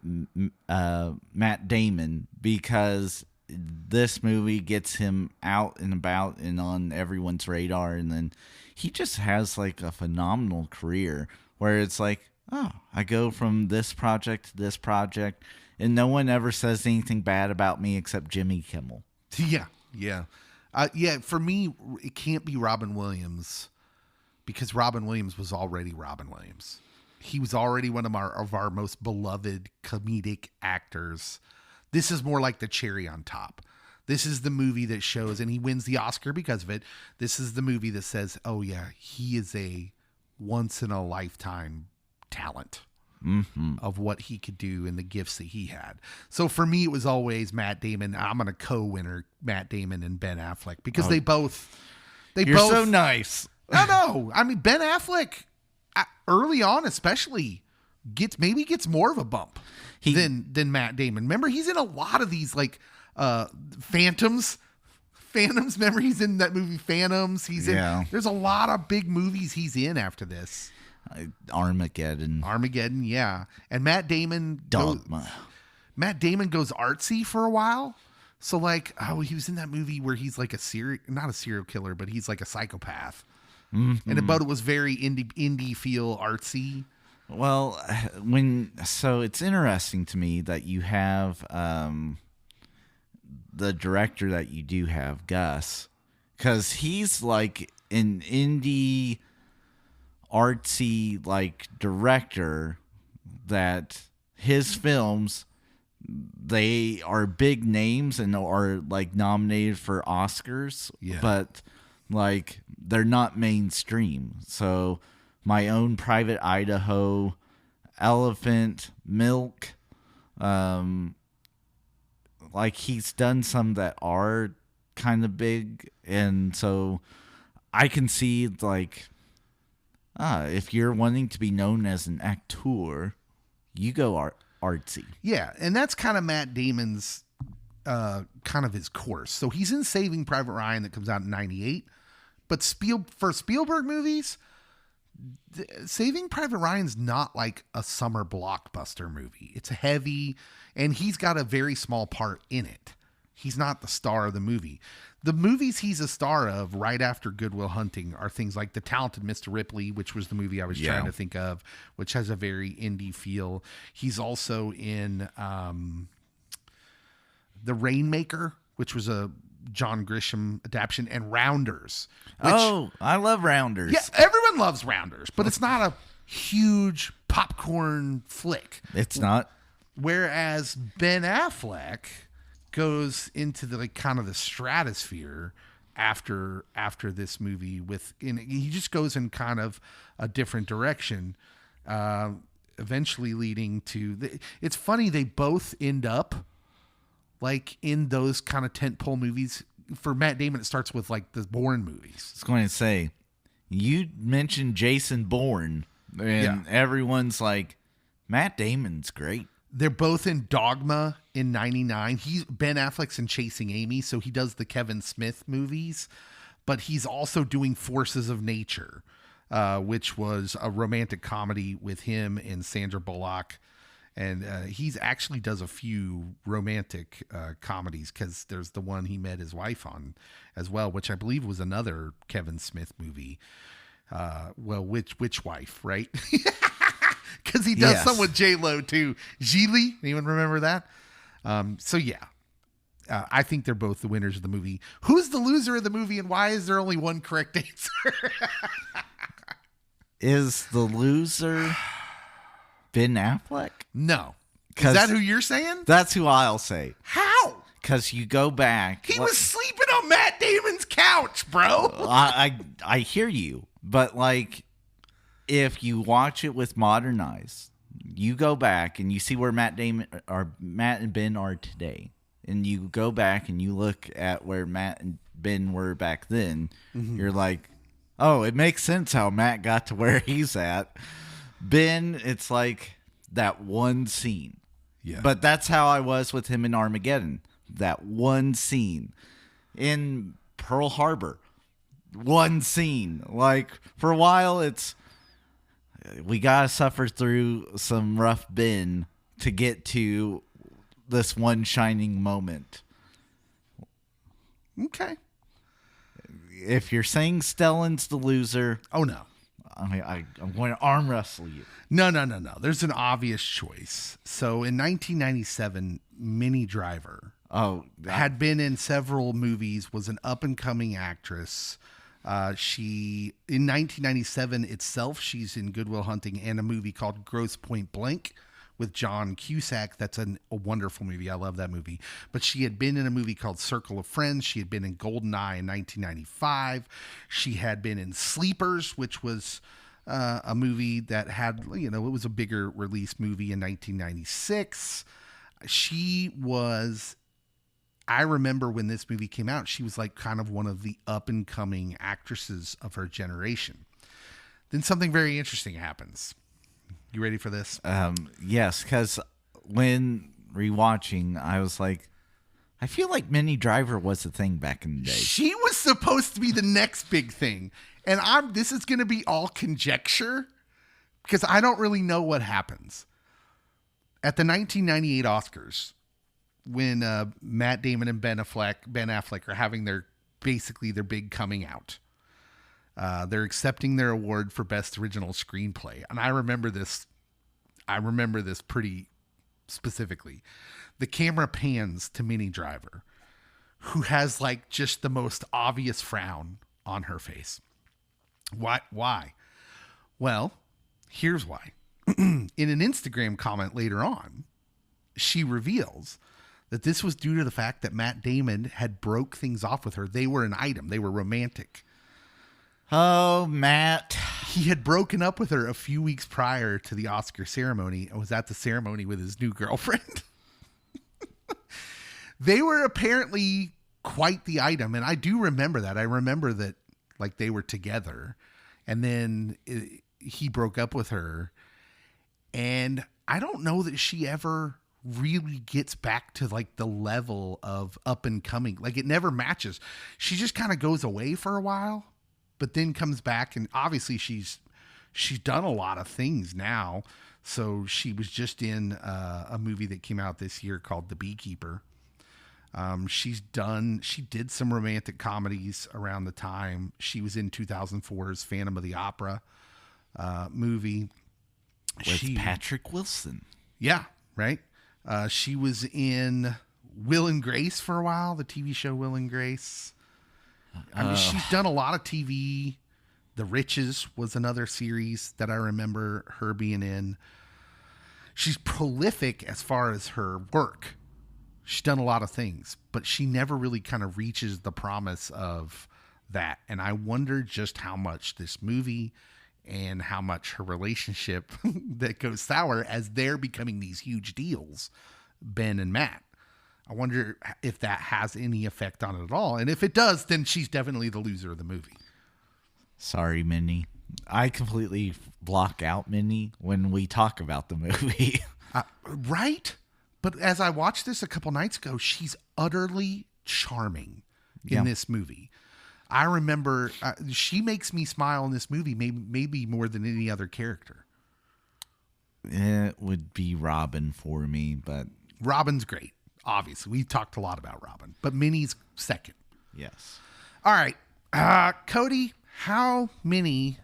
C: Matt Damon, because this movie gets him out and about and on everyone's radar, and then he just has like a phenomenal career where it's like, oh, I go from this project to this project, and no one ever says anything bad about me except Jimmy Kimmel.
B: Yeah. For me, it can't be Robin Williams because Robin Williams was already Robin Williams. He was already one of our most beloved comedic actors. This is more like the cherry on top. This is the movie that shows, and he wins the Oscar because of it. This is the movie that says, oh yeah, he is a once in a lifetime talent of what he could do and the gifts that he had. So for me, it was always Matt Damon. I'm going to co-winner Matt Damon and Ben Affleck because you're both
C: so nice.
B: No. I mean, Ben Affleck early on, especially gets more of a bump than Matt Damon. Remember, he's in a lot of these like Phantoms. Remember, he's in that movie Phantoms. There's a lot of big movies he's in after this.
C: Armageddon,
B: yeah. And Matt Damon
C: Dogma.
B: Matt Damon goes artsy for a while. So like, he was in that movie where he's like not a serial killer, but he's like a psychopath. Mm-hmm. And it was very indie feel artsy.
C: Well, so it's interesting to me that you have the director that you do have, Gus, because he's like an indie artsy like director that his films, they are big names and are like nominated for Oscars, but like they're not mainstream. So My Own Private Idaho, Elephant, Milk, like he's done some that are kind of big, and so I can see like if you're wanting to be known as an actor, you go artsy. Yeah, and that's kind of Matt Damon's kind of his course. So he's in Saving Private Ryan that comes out in 98, but for Spielberg movies, Saving Private Ryan's not like a summer blockbuster movie. It's heavy, and he's got a very small part in it. He's not the star of the movie. The movies he's a star of right after Good Will Hunting are things like The Talented Mr. Ripley, which was the movie I was trying to think of, which has a very indie feel. He's also in The Rainmaker, which was a John Grisham adaptation, and Rounders. I love Rounders. Yeah, everyone loves Rounders, but it's not a huge popcorn flick. It's not. Whereas Ben Affleck goes into the like kind of the stratosphere after this movie he just goes in kind of a different direction, eventually leading to it's funny, they both end up like in those kind of tentpole movies. For Matt Damon, it starts with like the Bourne movies. I was going to say, you mentioned Jason Bourne, and everyone's like, Matt Damon's great. They're both in Dogma in 99. Ben Affleck's in Chasing Amy, so he does the Kevin Smith movies, but he's also doing Forces of Nature, which was a romantic comedy with him and Sandra Bullock. And he's actually does a few romantic comedies, because there's the one he met his wife on as well, which I believe was another Kevin Smith movie. Which wife, right? Because he does some with J-Lo too. Gigli, anyone remember that? I think they're both the winners of the movie. Who's the loser of the movie, and why is there only one correct answer? Is the loser Ben Affleck? No. Is that who you're saying? That's who I'll say. How? Because you go back. He was sleeping on Matt Damon's couch, bro. I hear you. But like, if you watch it with modern eyes, you go back and you see where Matt and Ben are today, and you go back and you look at where Matt and Ben were back then, you're like, oh, it makes sense how Matt got to where he's at. Ben, it's like that one scene. Yeah. But that's how I was with him in Armageddon. That one scene. In Pearl Harbor. One scene. Like, for a while, we gotta suffer through some rough Ben to get to this one shining moment.
B: Okay.
C: If you're saying Stellan's the loser,
B: Oh, no.
C: I'm going to arm wrestle you.
B: No. There's an obvious choice. So in 1997, Minnie Driver had been in several movies, was an up-and-coming actress. She, in 1997 itself, she's in Good Will Hunting and a movie called Grosse Point Blank with John Cusack. That's a wonderful movie. I love that movie. But she had been in a movie called Circle of Friends. She had been in Goldeneye in 1995. She had been in Sleepers, which was a movie that had, it was a bigger release movie in 1996. She was, I remember when this movie came out, she was like kind of one of the up and coming actresses of her generation. Then something very interesting happens. You ready for this?
C: Yes, because when rewatching, I was like, I feel like Minnie Driver was a thing back in the day.
B: She was supposed to be the next big thing. And this is going to be all conjecture because I don't really know what happens. At the 1998 Oscars, when Matt Damon and Ben Affleck are having their big coming out, they're accepting their award for Best Original Screenplay. And I remember this pretty specifically. The camera pans to Minnie Driver, who has like just the most obvious frown on her face. Why? Well, here's why. In an Instagram comment later on, she reveals that this was due to the fact that Matt Damon had broke things off with her. They were an item. They were romantic.
C: Oh, Matt.
B: He had broken up with her a few weeks prior to the Oscar ceremony and was at the ceremony with his new girlfriend. They were apparently quite the item. And I do remember that. I remember that like they were together and then he broke up with her. And I don't know that she ever really gets back to like the level of up and coming. Like it never matches. She just kind of goes away for a while, but then comes back. And obviously she's done a lot of things now. So she was just in a movie that came out this year called The Beekeeper. She did some romantic comedies around the time. She was in 2004's Phantom of the Opera movie.
C: With Patrick Wilson.
B: Yeah, right. She was in Will and Grace for a while, the TV show Will and Grace. I mean, she's done a lot of TV. The Riches was another series that I remember her being in. She's prolific as far as her work. She's done a lot of things, but she never really kind of reaches the promise of that. And I wonder just how much this movie and how much her relationship that goes sour as they're becoming these huge deals, Ben and Matt. I wonder if that has any effect on it at all. And if it does, then she's definitely the loser of the movie.
C: Sorry, Minnie. I completely block out Minnie when we talk about the movie.
B: Right? But as I watched this a couple nights ago, she's utterly charming in this movie. I remember she makes me smile in this movie maybe more than any other character.
C: It would be Robin for me, but...
B: Robin's great, obviously. We've talked a lot about Robin, but Minnie's second.
C: Yes.
B: All right. Cody, how many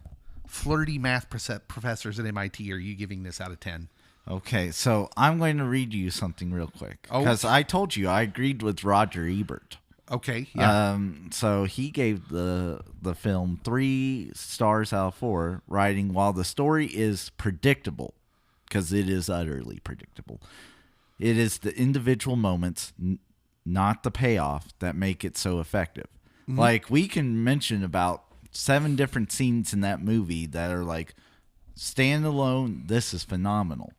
B: flirty math professors at MIT are you giving this out of 10?
C: Okay, so I'm going to read you something real quick. Because I told you I agreed with Roger Ebert.
B: Okay, yeah.
C: So he gave the film 3 stars out of 4, writing, while the story is predictable, because it is utterly predictable, it is the individual moments, not the payoff, that make it so effective. Mm-hmm. Like, we can mention about 7 different scenes in that movie that are like, standalone, this is phenomenal.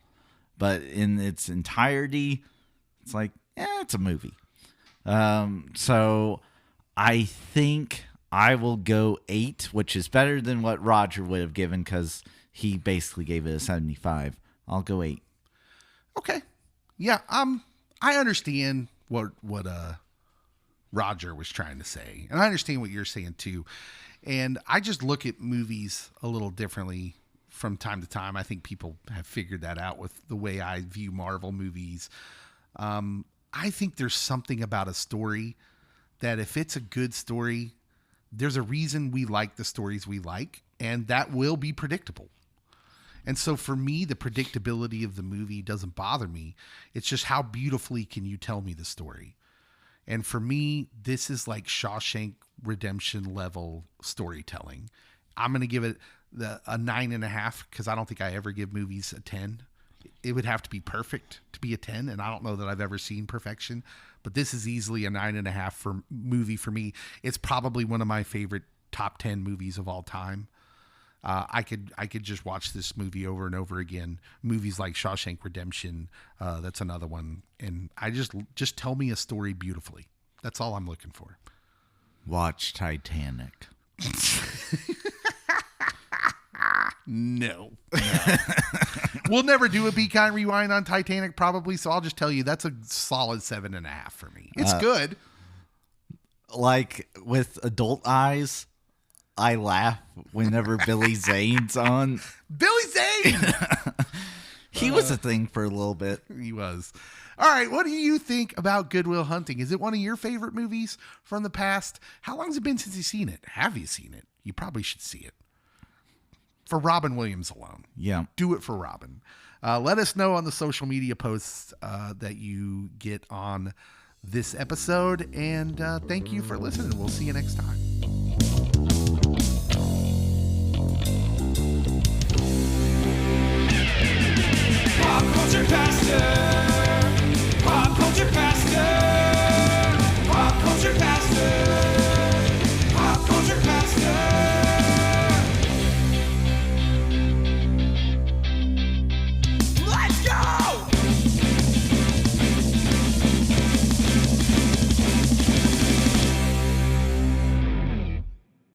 C: But in its entirety, it's like, it's a movie. So I think I will go 8, which is better than what Roger would have given because he basically gave it a 75. I'll go 8.
B: Okay. Yeah. I understand what Roger was trying to say, and I understand what you're saying too. And I just look at movies a little differently from time to time. I think people have figured that out with the way I view Marvel movies. I think there's something about a story that if it's a good story, there's a reason we like the stories we like, and that will be predictable. And so for me, the predictability of the movie doesn't bother me. It's just how beautifully can you tell me the story? And for me, this is like Shawshank Redemption level storytelling. I'm going to give it a 9.5 because I don't think I ever give movies a 10. It would have to be perfect to be a 10, and I don't know that I've ever seen perfection. But this is easily a 9.5 movie for me. It's probably one of my favorite top 10 movies of all time. I could just watch this movie over and over again. Movies like Shawshank Redemption, that's another one. And I just tell me a story beautifully. That's all I'm looking for.
C: Watch Titanic.
B: No. We'll never do a Be Kind Rewind on Titanic probably, so I'll just tell you that's a solid 7.5 for me. It's good.
C: Like with adult eyes, I laugh whenever Billy Zane's on.
B: Billy Zane!
C: He was a thing for a little bit.
B: He was. All right, what do you think about Good Will Hunting? Is it one of your favorite movies from the past? How long has it been since you've seen it? Have you seen it? You probably should see it. For Robin Williams alone.
C: Yeah.
B: Do it for Robin. Let us know on the social media posts that you get on this episode. And thank you for listening. We'll see you next time.